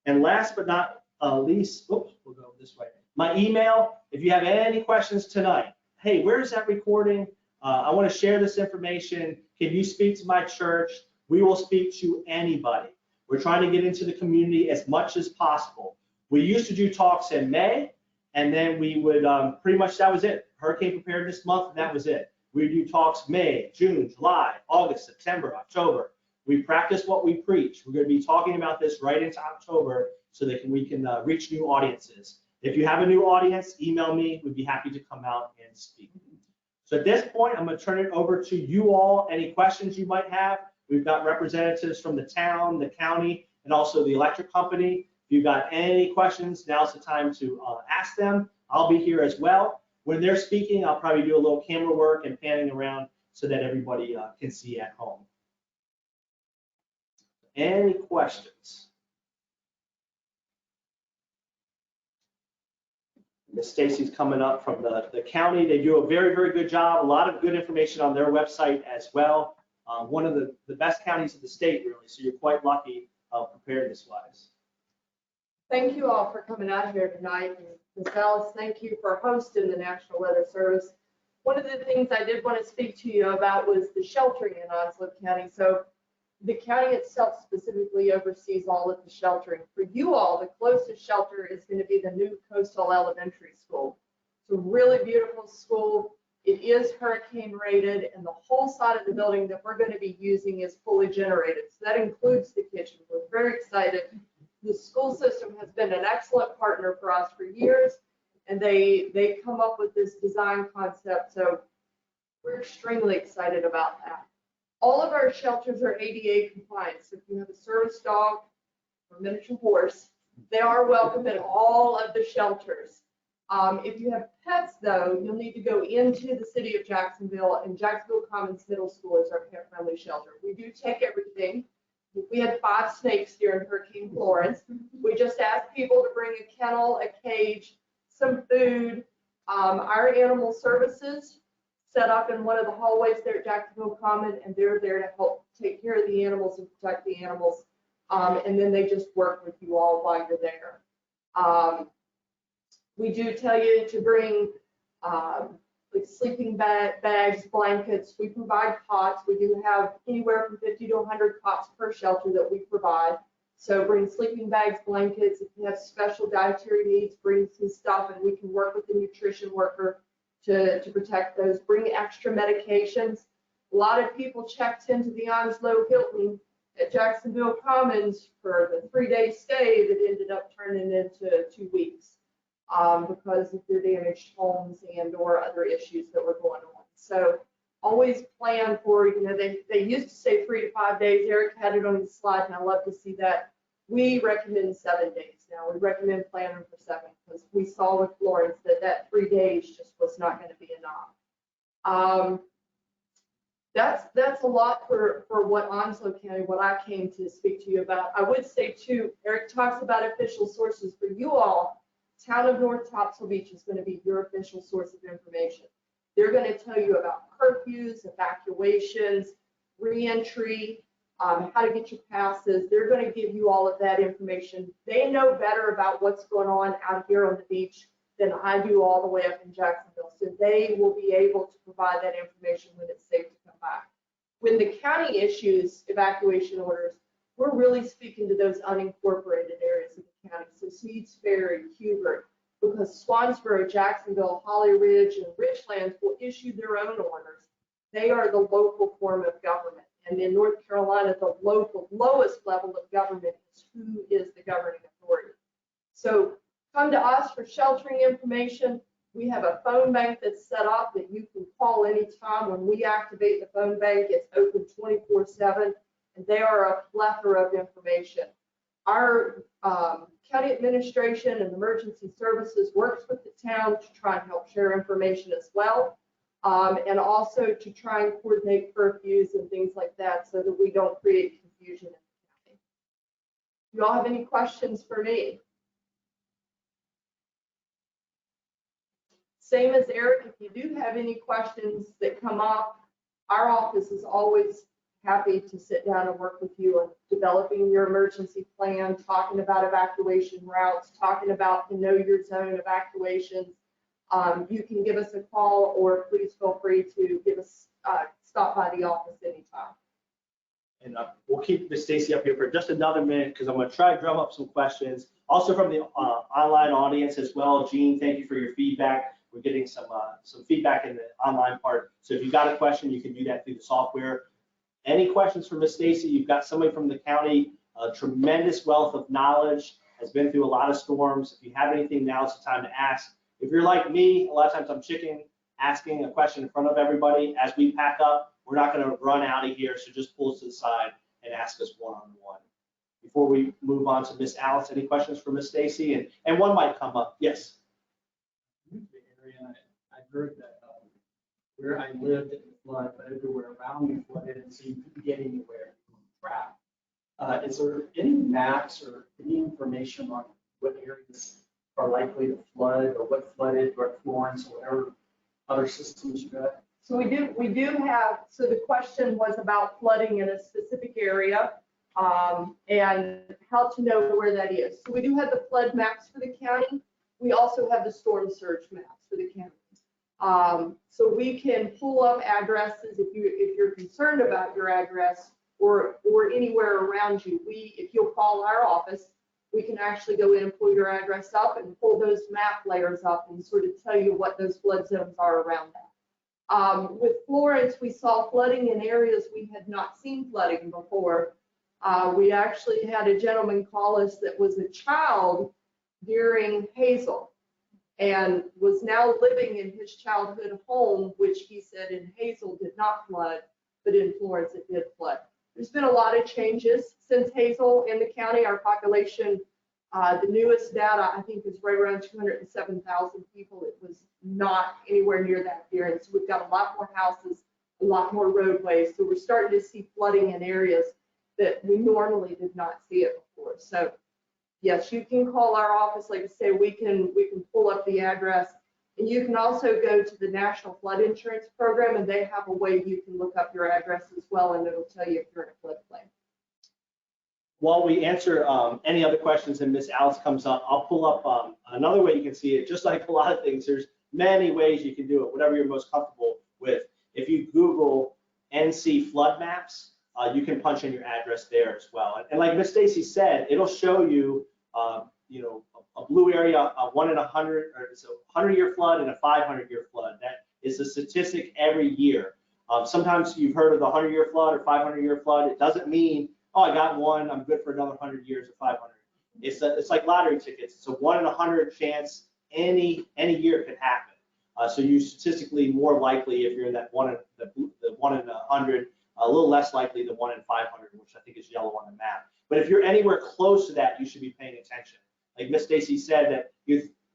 And last but not least, oops, we'll go this way. My email, if you have any questions tonight, hey, where's that recording? I want to share this information. Can you speak to my church? We will speak to anybody. We're trying to get into the community as much as possible. We used to do talks in May, and then we would pretty much, that was it. Hurricane Preparedness Month, and that was it. We do talks May, June, July, August, September, October. We practice what we preach. We're going to be talking about this right into October so that we can reach new audiences. If you have a new audience, email me. We'd be happy to come out and speak. So at this point, I'm going to turn it over to you all. Any questions you might have? We've got representatives from the town, the county, and also the electric company. If you've got any questions, now's the time to ask them. I'll be here as well. When they're speaking, I'll probably do a little camera work and panning around so that everybody can see at home. Any questions? Miss Stacy's coming up from the county. They do a very, very good job. A lot of good information on their website as well. One of the best counties in the state, really, so you're quite lucky preparedness-wise. Thank you all for coming out here tonight. And Ms. Ellis, thank you for hosting the National Weather Service. One of the things I did want to speak to you about was the sheltering in Onslow County. So The county itself specifically oversees all of the sheltering. For you all, the closest shelter is going to be the new Coastal Elementary School. It's a really beautiful school. It is hurricane rated, and the whole side of the building that we're going to be using is fully generated. So that includes the kitchen. We're very excited. The school system has been an excellent partner for us for years, and they come up with this design concept. So we're extremely excited about that. All of our shelters are ADA compliant. So if you have a service dog or miniature horse, they are welcome at all of the shelters. If you have pets, though, you'll need to go into the city of Jacksonville, and Jacksonville Commons Middle School is our pet-friendly shelter. We do take everything. We had 5 snakes during Hurricane Florence. We just asked people to bring a kennel, a cage, some food. Our animal services set up in one of the hallways there at Jacksonville Common, and they're there to help take care of the animals and protect the animals. And then they just work with you all while you're there. We do tell you to bring like sleeping bags, blankets. We provide cots. We do have anywhere from 50 to 100 cots per shelter that we provide. So bring sleeping bags, blankets. If you have special dietary needs, bring some stuff, and we can work with the nutrition worker to protect those. Bring extra medications. A lot of people checked into the Onslow Hilton at Jacksonville Commons for the 3-day stay that ended up turning into 2 weeks because of their damaged homes and or other issues that were going on. So always plan for, they used to say 3 to 5 days. Eric had it on his slide, and I love to see that. We recommend 7 days now. We recommend planning for 7 because we saw with Florence that 3 days just was not going to be enough. That's a lot for what Onslow County, what I came to speak to you about. I would say too, Eric talks about official sources for you all. Town of North Topsail Beach is going to be your official source of information. They're going to tell you about curfews, evacuations, reentry, how to get your passes. They're going to give you all of that information. They know better about what's going on out here on the beach than I do all the way up in Jacksonville. So they will be able to provide that information when it's safe to come back. When the county issues evacuation orders, we're really speaking to those unincorporated areas of the county. So Sneads Ferry, Hubert, because Swansboro, Jacksonville, Holly Ridge, and Richlands will issue their own orders. They are the local form of government. And in North Carolina, the local lowest level of government is who is the governing authority. So come to us for sheltering information. We have a phone bank that's set up that you can call anytime. When we activate the phone bank, it's open 24/7, and they are a plethora of information. Our county administration and emergency services works with the town to try and help share information as well. And also to try and coordinate curfews and things like that so that we don't create confusion in the county. Do you all have any questions for me? Same as Eric, if you do have any questions that come up, our office is always happy to sit down and work with you on developing your emergency plan, talking about evacuation routes, talking about the know your zone evacuations. You can give us a call, or please feel free to give us stop by the office anytime. And we'll keep Miss Stacy up here for just another minute because I'm going to try to drum up some questions. Also from the online audience as well. Jean, thank you for your feedback. We're getting some feedback in the online part. So if you've got a question, you can do that through the software. Any questions for Miss Stacy? You've got somebody from the county, a tremendous wealth of knowledge, has been through a lot of storms. If you have anything, now's the time to ask. If you're like me, a lot of times I'm chicken asking a question in front of everybody. As we pack up, we're not going to run out of here, so just pull us to the side and ask us one-on-one. Before we move on to Miss Alice, any questions for Miss Stacy? And one might come up. Yes. The area, I heard that where I lived it flooded, but everywhere around me flooded and seemed to get anywhere trapped. Is there any maps or any information on what areas are likely to flood, or what flooded, or Florence, or whatever other systems you got? So we do have, so the question was about flooding in a specific area and how to know where that is. So we do have the flood maps for the county. We also have the storm surge maps for the county. So we can pull up addresses if you're concerned about your address, or anywhere around you, if you'll call our office, we can actually go in and pull your address up and pull those map layers up and sort of tell you what those flood zones are around that. With Florence, we saw flooding in areas we had not seen flooding before. We actually had a gentleman call us that was a child during Hazel and was now living in his childhood home, which he said in Hazel did not flood, but in Florence it did flood. There's been a lot of changes since Hazel in the county. Our population, the newest data, I think, is right around 207,000 people. It was not anywhere near that here. And so we've got a lot more houses, a lot more roadways. So we're starting to see flooding in areas that we normally did not see it before. So yes, you can call our office. Like I say, we can pull up the address. And you can also go to the National Flood Insurance Program, and they have a way you can look up your address as well, and it'll tell you if you're in a floodplain. While we answer any other questions and Miss Alice comes up, I'll pull up another way you can see it. Just like a lot of things, there's many ways you can do it, whatever you're most comfortable with. If you Google NC flood maps, you can punch in your address there as well. And like Miss Stacy said, it'll show you, a blue area, a 1 in 100, or it's a 100-year flood and a 500-year flood. That is a statistic every year. Sometimes you've heard of the 100-year flood or 500-year flood. It doesn't mean, oh, I got one, I'm good for another 100 years or 500. It's like lottery tickets. It's a 1 in 100 chance any year can happen. So you're statistically more likely if you're in that the 1 in 100, a little less likely the 1 in 500, which I think is yellow on the map. But if you're anywhere close to that, you should be paying attention. Like Miss Stacy said, that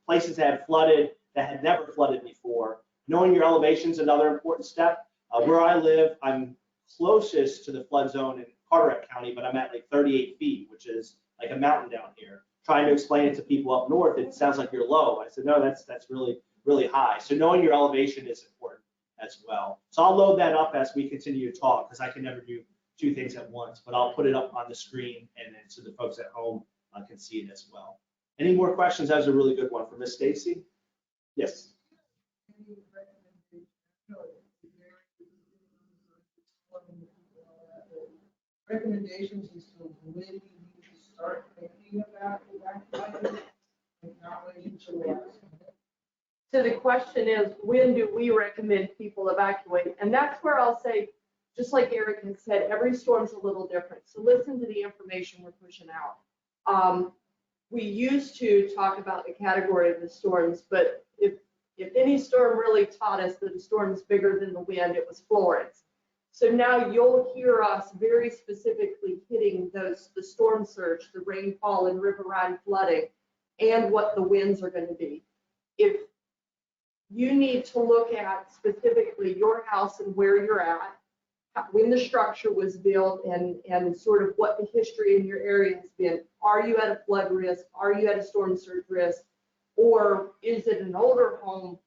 places that had flooded that had never flooded before. Knowing your elevation is another important step. Where I live, I'm closest to the flood zone in Carteret County, but I'm at like 38 feet, which is like a mountain down here. Trying to explain it to people up north, it sounds like you're low. I said, no, that's really, really high. So knowing your elevation is important as well. So I'll load that up as we continue to talk, because I can never do two things at once, but I'll put it up on the screen and then so the folks at home can see it as well. Any more questions? That was a really good one for Miss Stacy. Yes. Recommendations as to when you need to start thinking about evacuating and not waiting till the last minute. So the question is, when do we recommend people evacuate? And that's where I'll say, just like Eric has said, every storm's a little different. So listen to the information we're pushing out. We used to talk about the category of the storms, but if any storm really taught us that a storm is bigger than the wind, it was Florence. So now you'll hear us very specifically hitting the storm surge, the rainfall and riverine flooding, and what the winds are going to be. If you need to look at specifically your house and where you're at, when the structure was built, and sort of what the history in your area has been. Are you at a flood risk? Are you at a storm surge risk? Or is it an older home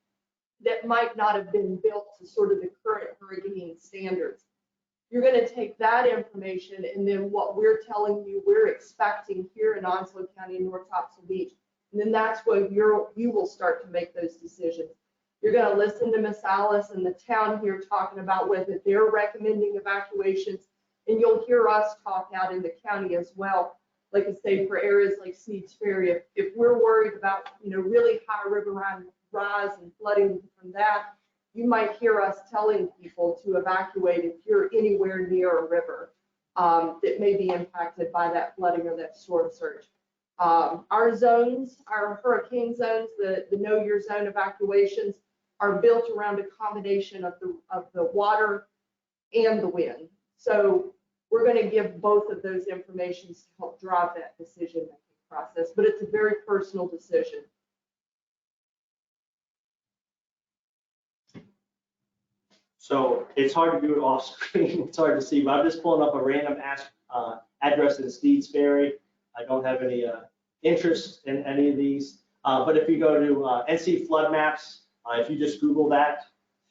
that might not have been built to sort of the current hurricane standards? You're going to take that information, and then what we're telling you we're expecting here in Onslow County and North Topsail Beach, and then that's where you will start to make those decisions. You're going to listen to Miss Alice and the town here talking about whether they're recommending evacuations, and you'll hear us talk out in the county as well. Like I say, for areas like Sneed's Ferry, if we're worried about really high riverine rise and flooding from that, you might hear us telling people to evacuate if you're anywhere near a river that may be impacted by that flooding or that storm surge. Our zones, our hurricane zones, the know your zone evacuations are built around a combination of the water and the wind. So we're going to give both of those informations to help drive that decision-making process, but it's a very personal decision. So it's hard to do it off screen. It's hard to see, but I'm just pulling up a random address in Sneed's Ferry. I don't have any interest in any of these, but if you go to NC flood maps, if you just Google that,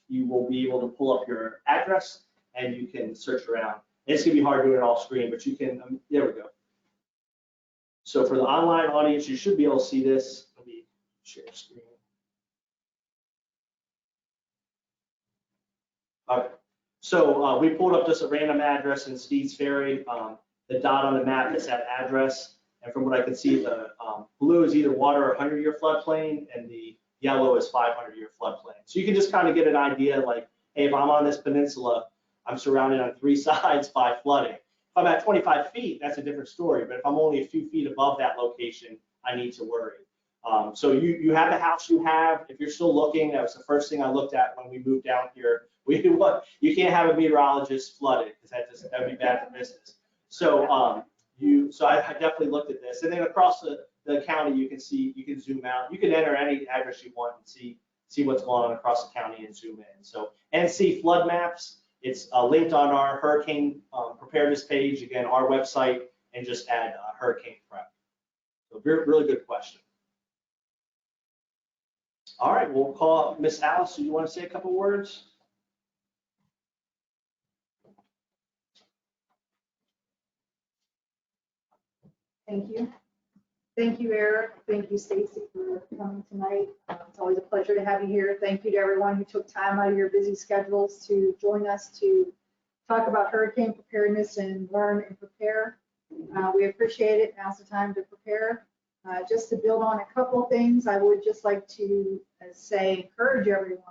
you will be able to pull up your address and you can search around. It's gonna be hard doing it off screen, but you can, there we go. So for the online audience, you should be able to see this. Let me share screen. Okay, So we pulled up just a random address in Steeds Ferry. The dot on the map is that address. And from what I can see, the blue is either water or 100-year floodplain, and the yellow is 500-year floodplain. So you can just kind of get an idea like, hey, if I'm on this peninsula, I'm surrounded on 3 sides by flooding. If I'm at 25 feet, that's a different story. But if I'm only a few feet above that location, I need to worry. So you have the house you have. If you're still looking, that was the first thing I looked at when we moved down here. You can't have a meteorologist flooded because that would be bad for business. So I definitely looked at this. And then across the county, you can zoom out. You can enter any address you want and see what's going on across the county and zoom in. So NC flood maps. It's linked on our hurricane preparedness page. Again, our website, and just add hurricane prep. So really good question. All right, we'll call Miss Alice. Do you want to say a couple words? Thank you. Thank you, Eric. Thank you, Stacy, for coming tonight. It's always a pleasure to have you here. Thank you to everyone who took time out of your busy schedules to join us to talk about hurricane preparedness and learn and prepare. We appreciate it. Now's the time to prepare. Just to build on a couple of things, I would just like to encourage everyone,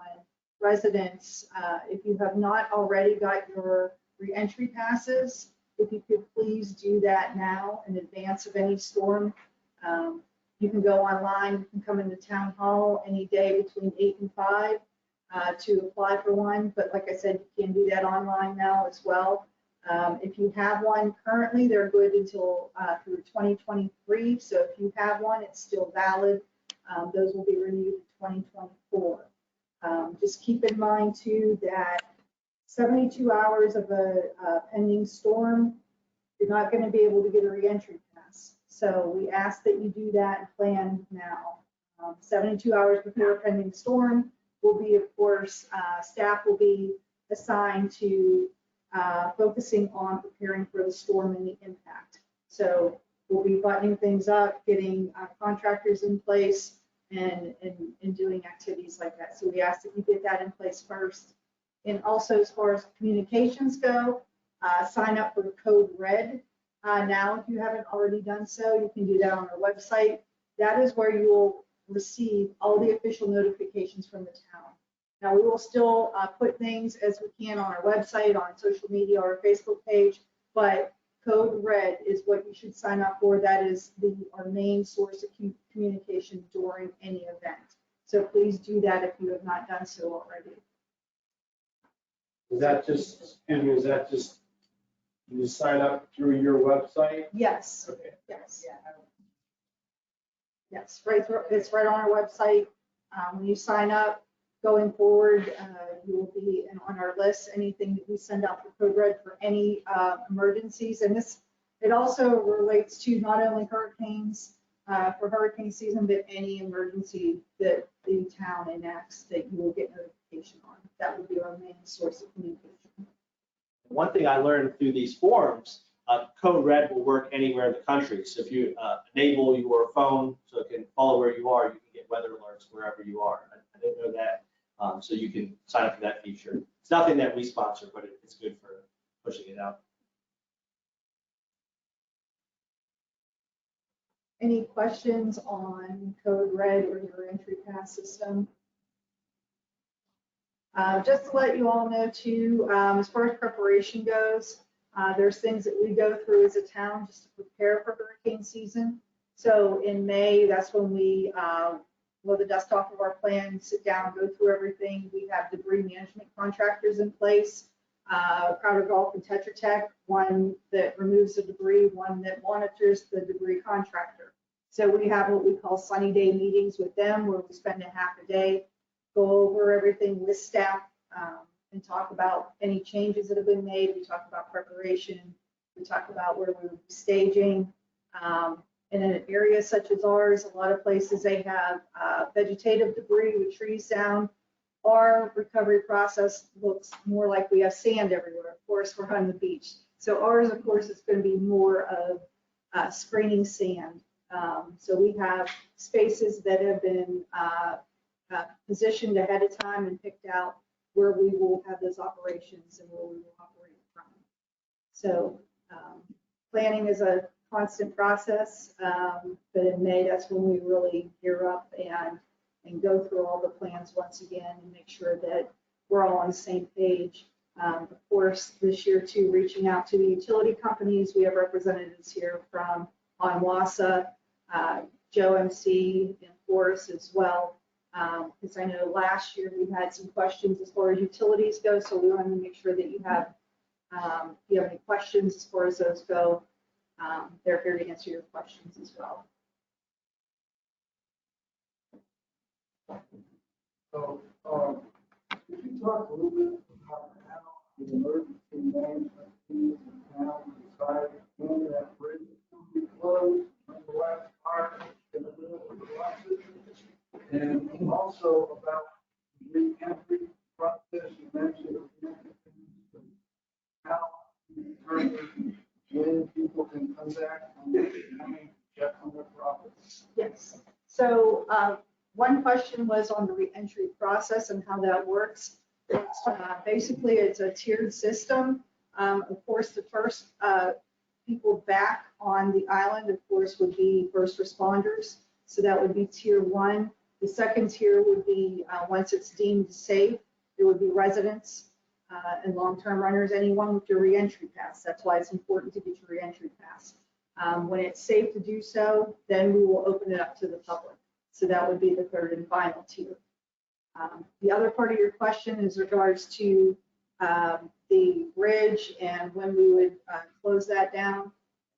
residents, if you have not already got your re-entry passes, if you could please do that now in advance of any storm. You can go online, you can come into town hall any day between 8 and 5 to apply for one. But like I said, you can do that online now as well. If you have one currently, they're good until through 2023. So if you have one, it's still valid. Those will be renewed in 2024. Just keep in mind too that 72 hours of a pending storm, you're not going to be able to get a reentry pass. So we ask that you do that and plan now. 72 hours before a pending storm will be, of course, staff will be assigned to focusing on preparing for the storm and the impact. So we'll be buttoning things up, getting contractors in place, and doing activities like that. So we ask that you get that in place first. And also, as far as communications go, sign up for Code Red. Now, if you haven't already done so, you can do that on our website. That is where you will receive all the official notifications from the town. Now, we will still put things as we can on our website, on social media, or our Facebook page, but Code Red is what you should sign up for. That is our main source of communication during any event. So please do that if you have not done so already. Is that just you sign up through your website? Yes. Okay. Yes. Yes, it's right on our website. When you sign up, going forward, you will be on our list. Anything that we send out for Code Red for any emergencies, and it also relates to not only hurricanes for hurricane season, but any emergency that the town enacts that you will get notification on. That would be our main source of communication. One thing I learned through these forums, Code Red will work anywhere in the country. So if you enable your phone so it can follow where you are, you can get weather alerts wherever you are. I didn't know that. So you can sign up for that feature. It's nothing that we sponsor, but it's good for pushing it out. Any questions on Code Red or your entry pass system? Just to let you all know too, as far as preparation goes, there's things that we go through as a town just to prepare for hurricane season. So in May, that's when we blow the dust off of our plan, sit down, go through everything. We have debris management contractors in place, Crowder Golf and Tetra Tech, one that removes the debris, one that monitors the debris contractor. So we have what we call sunny day meetings with them where we spend a half a day, go over everything with staff and talk about any changes that have been made. We talk about preparation. We talk about where we're staging. And in areas such as ours, a lot of places they have vegetative debris with trees down. Our recovery process looks more like we have sand everywhere. Of course, we're on the beach. So ours, of course, is going to be more of screening sand. So we have spaces that have been positioned ahead of time and picked out where we will have those operations and where we will operate from. So planning is a constant process, but in May, that's when we really gear up and go through all the plans once again and make sure that we're all on the same page. Of course, this year too, reaching out to the utility companies. We have representatives here from ONWASA, Joe MC, and Forrest as well. Because I know last year we had some questions as far as utilities go, so we want to make sure that you have, if you have any questions as far as those go, they're here to answer your questions as well. So, could you talk a little bit about how the emergency management teams in town decide when that bridge is going to be closed, when the last car is going to be able to cross it? And also about the entry process, you mentioned how you determine when people can come back and check on their properties. Yes. So one question was on the reentry process and how that works. Basically, it's a tiered system. Of course, the first people back on the island, of course, would be first responders. So that would be tier 1. The second tier would be once it's deemed safe, there would be residents and long-term runners, anyone with your reentry pass. That's why it's important to get your reentry pass. When it's safe to do so, then we will open it up to the public. So that would be the third and final tier. The other part of your question is regards to the bridge and when we would close that down.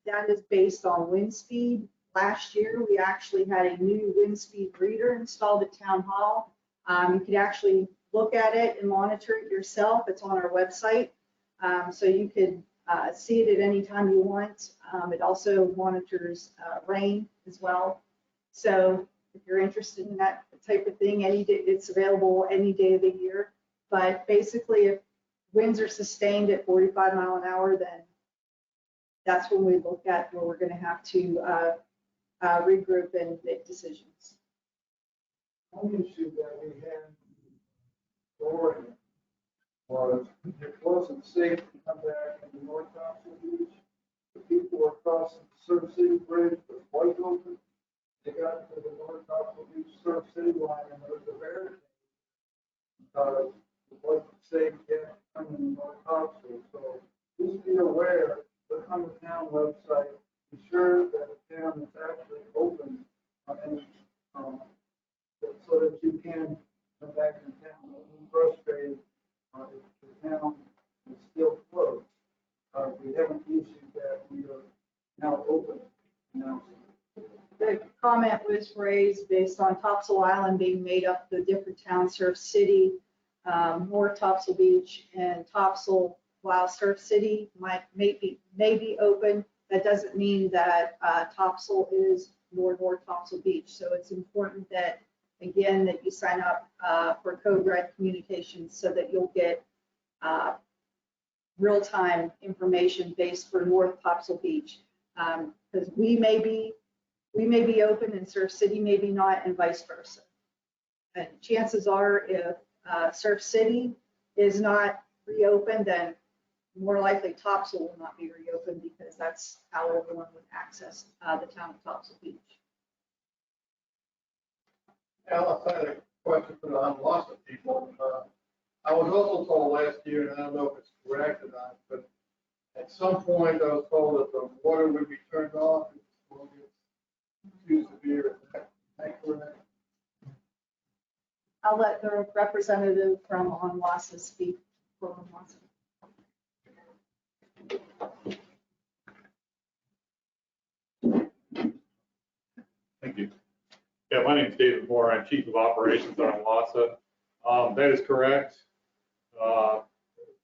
That is based on wind speed. Last year, we actually had a new wind speed reader installed at Town Hall. You could actually look at it and monitor it yourself. It's on our website. So you could see it at any time you want. It also monitors rain as well. So if you're interested in that type of thing, any day, it's available any day of the year. But basically, if winds are sustained at 45 miles an hour, then that's when we look at where we're going to have to regroup and make decisions. One issue that we had in Oregon was it wasn't safe to come back into North Topsail Beach. The people were crossing the Surf City Bridge was wide open. They got to the North Topsail Beach Surf City line and there was a barricade because it wasn't safe yet coming to North Topsail. So just be aware, look on the town website, be sure that the town is actually open and so that you can come back in town. Don't be frustrated if the town is still closed. We haven't issued that we are now open now. The comment was raised based on Topsail Island being made up of the different towns, Surf City, North Topsail Beach, and Topsail. While Surf City may be open, that doesn't mean that Topsail is North Topsail Beach. So it's important that, again, that you sign up for Code Red Communications so that you'll get real-time information based for North Topsail Beach. Because we may be open and Surf City maybe not, and vice versa. And chances are, if Surf City is not reopened, then more likely Topsail will not be reopened because that's how everyone would access the town of Topsail Beach. Alice, I had a question for the ONWASA people. I was also told last year, and I don't know if it's correct or not, but at some point I was told that the water would be turned off if the storm gets too severe. Is that correct? I'll let the representative from ONWASA speak for ONWASA. Thank you. Yeah, my name is David Moore. I'm Chief of Operations on WASA. That is correct.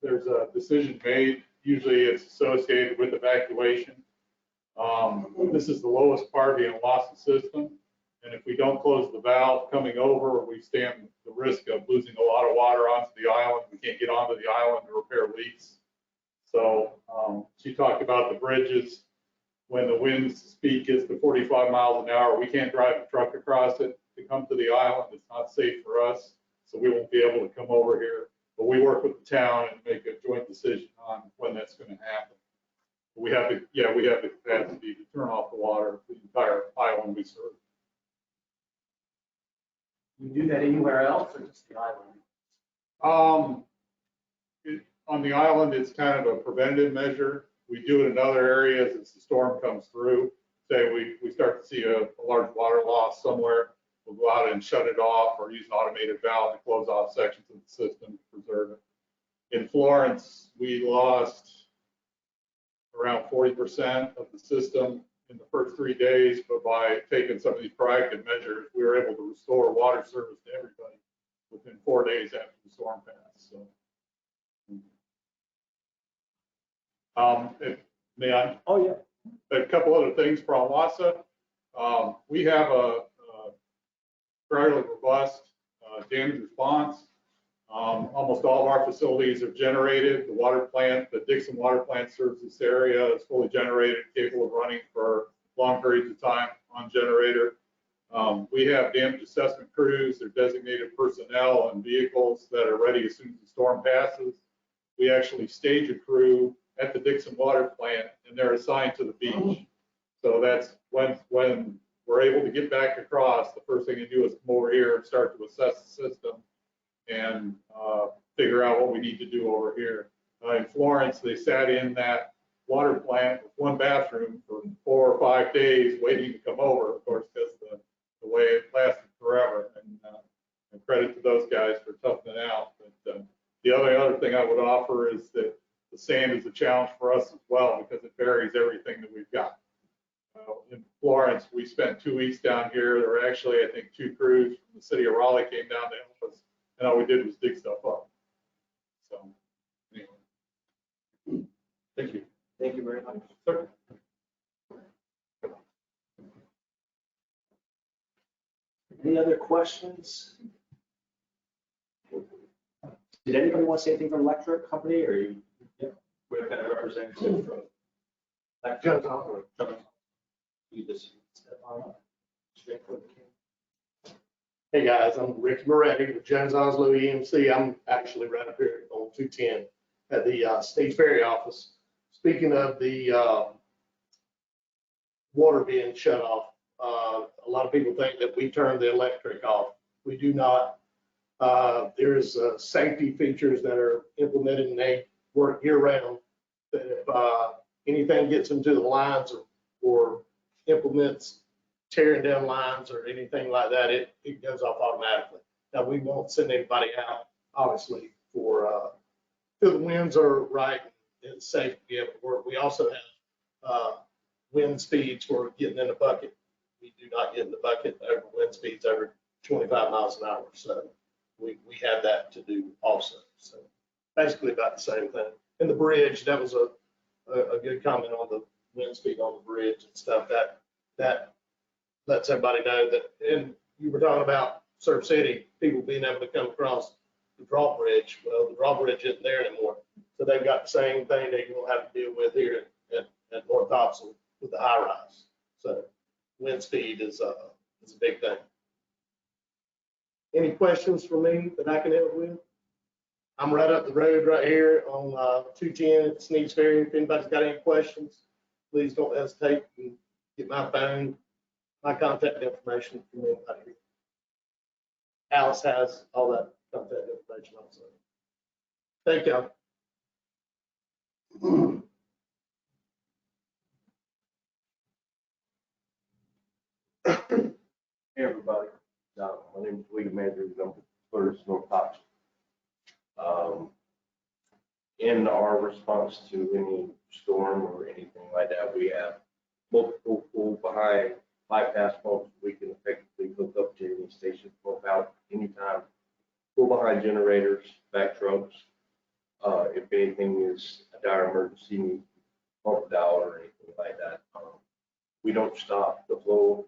There's a decision made. Usually it's associated with evacuation. This is the lowest part of the WASA system. And if we don't close the valve coming over, we stand the risk of losing a lot of water onto the island. We can't get onto the island to repair leaks. So she talked about the bridges. When the wind speed gets to 45 miles an hour, we can't drive a truck across it to come to the island. It's not safe for us, so we won't be able to come over here. But we work with the town and make a joint decision on when that's going to happen. We have the capacity to turn off the water for the entire island we serve. You do that anywhere else or just the island? On the island, it's kind of a preventative measure. We do it in other areas as the storm comes through. Say we start to see a large water loss somewhere, we'll go out and shut it off or use an automated valve to close off sections of the system to preserve it. In Florence, we lost around 40% of the system in the first 3 days, but by taking some of these proactive measures, we were able to restore water service to everybody within 4 days after the storm passed. So, may I? Oh, yeah. A couple other things for Onwassa. We have a fairly robust damage response. Almost all of our facilities are generated. The water plant, the Dixon water plant serves this area. It's fully generated, capable of running for long periods of time on generator. We have damage assessment crews. They're designated personnel and vehicles that are ready as soon as the storm passes. We actually stage a crew at the Dixon water plant, and they're assigned to the beach. So that's when we're able to get back across, the first thing to do is come over here and start to assess the system and figure out what we need to do over here. In Florence, they sat in that water plant with one bathroom for 4 or 5 days waiting to come over, of course, because the way it lasted forever. And credit to those guys for toughing it out. But the other thing I would offer is that the sand is a challenge for us as well because it buries everything that we've got. In Florence, we spent 2 weeks down here. There were actually, I think, 2 crews from the city of Raleigh came down to help us, and all we did was dig stuff up. So, anyway. Thank you. Thank you very much. Sir? Any other questions? Did anybody want to say anything from electric company or you? Yeah, we're kind of representative from. You just step on up. Straight for the camera. Hey guys, I'm Rick Moretti with Jones Onslow EMC. I'm actually right up here on 210 at the State Ferry office. Speaking of the water being shut off, a lot of people think that we turn the electric off. We do not. There's safety features that are implemented and they work year round. That if anything gets into the lines or implements tearing down lines or anything like that, it goes off automatically. Now, we won't send anybody out, obviously, for till the winds are right and it's safe to be able to work. We also have wind speeds for getting in the bucket. We do not get in the bucket over wind speeds over 25 miles an hour. So we have that to do also. So basically about the same thing. And the bridge, that was a good comment on the wind speed on the bridge and stuff. That lets everybody know that. And you were talking about Surf City, people being able to come across the drawbridge. Well, the drawbridge isn't there anymore. So they've got the same thing that you're gonna have to deal with here at North Topsail with the high rise. So wind speed is a big thing. Any questions for me that I can help with? I'm right up the road right here on 210 at Sneads Ferry. If anybody's got any questions, please don't hesitate and get my phone, my contact information from anybody here. Alice has all that contact information also. Thank you. Hey, everybody. My name is William Andrews. I'm with North Topsail. In our response to any storm or anything like that, we have multiple full behind bypass pumps. We can effectively hook up to any station pump out anytime. Full behind generators, back trucks. If anything is a dire emergency, needs pumped out or anything like that, we don't stop the flow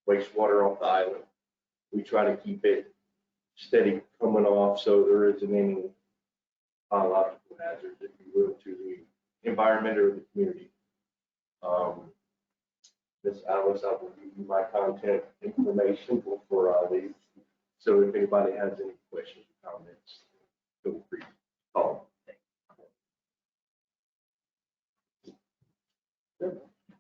of wastewater off the island. We try to keep it steady coming off so there isn't any biological hazards, if you will, to the environment or the community. Ms. Alice, I will give you my contact information before I leave. So if anybody has any questions or comments, feel free to call.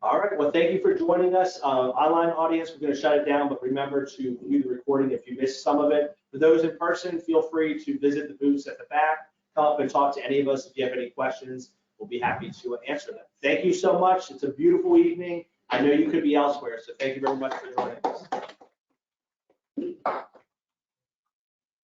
All right, well, thank you for joining us. Online audience, we're going to shut it down, but remember to view the recording if you missed some of it. For those in person, feel free to visit the booths at the back, come up and talk to any of us if you have any questions. We'll be happy to answer them. Thank you so much. It's a beautiful evening. I know you could be elsewhere, so thank you very much for joining us.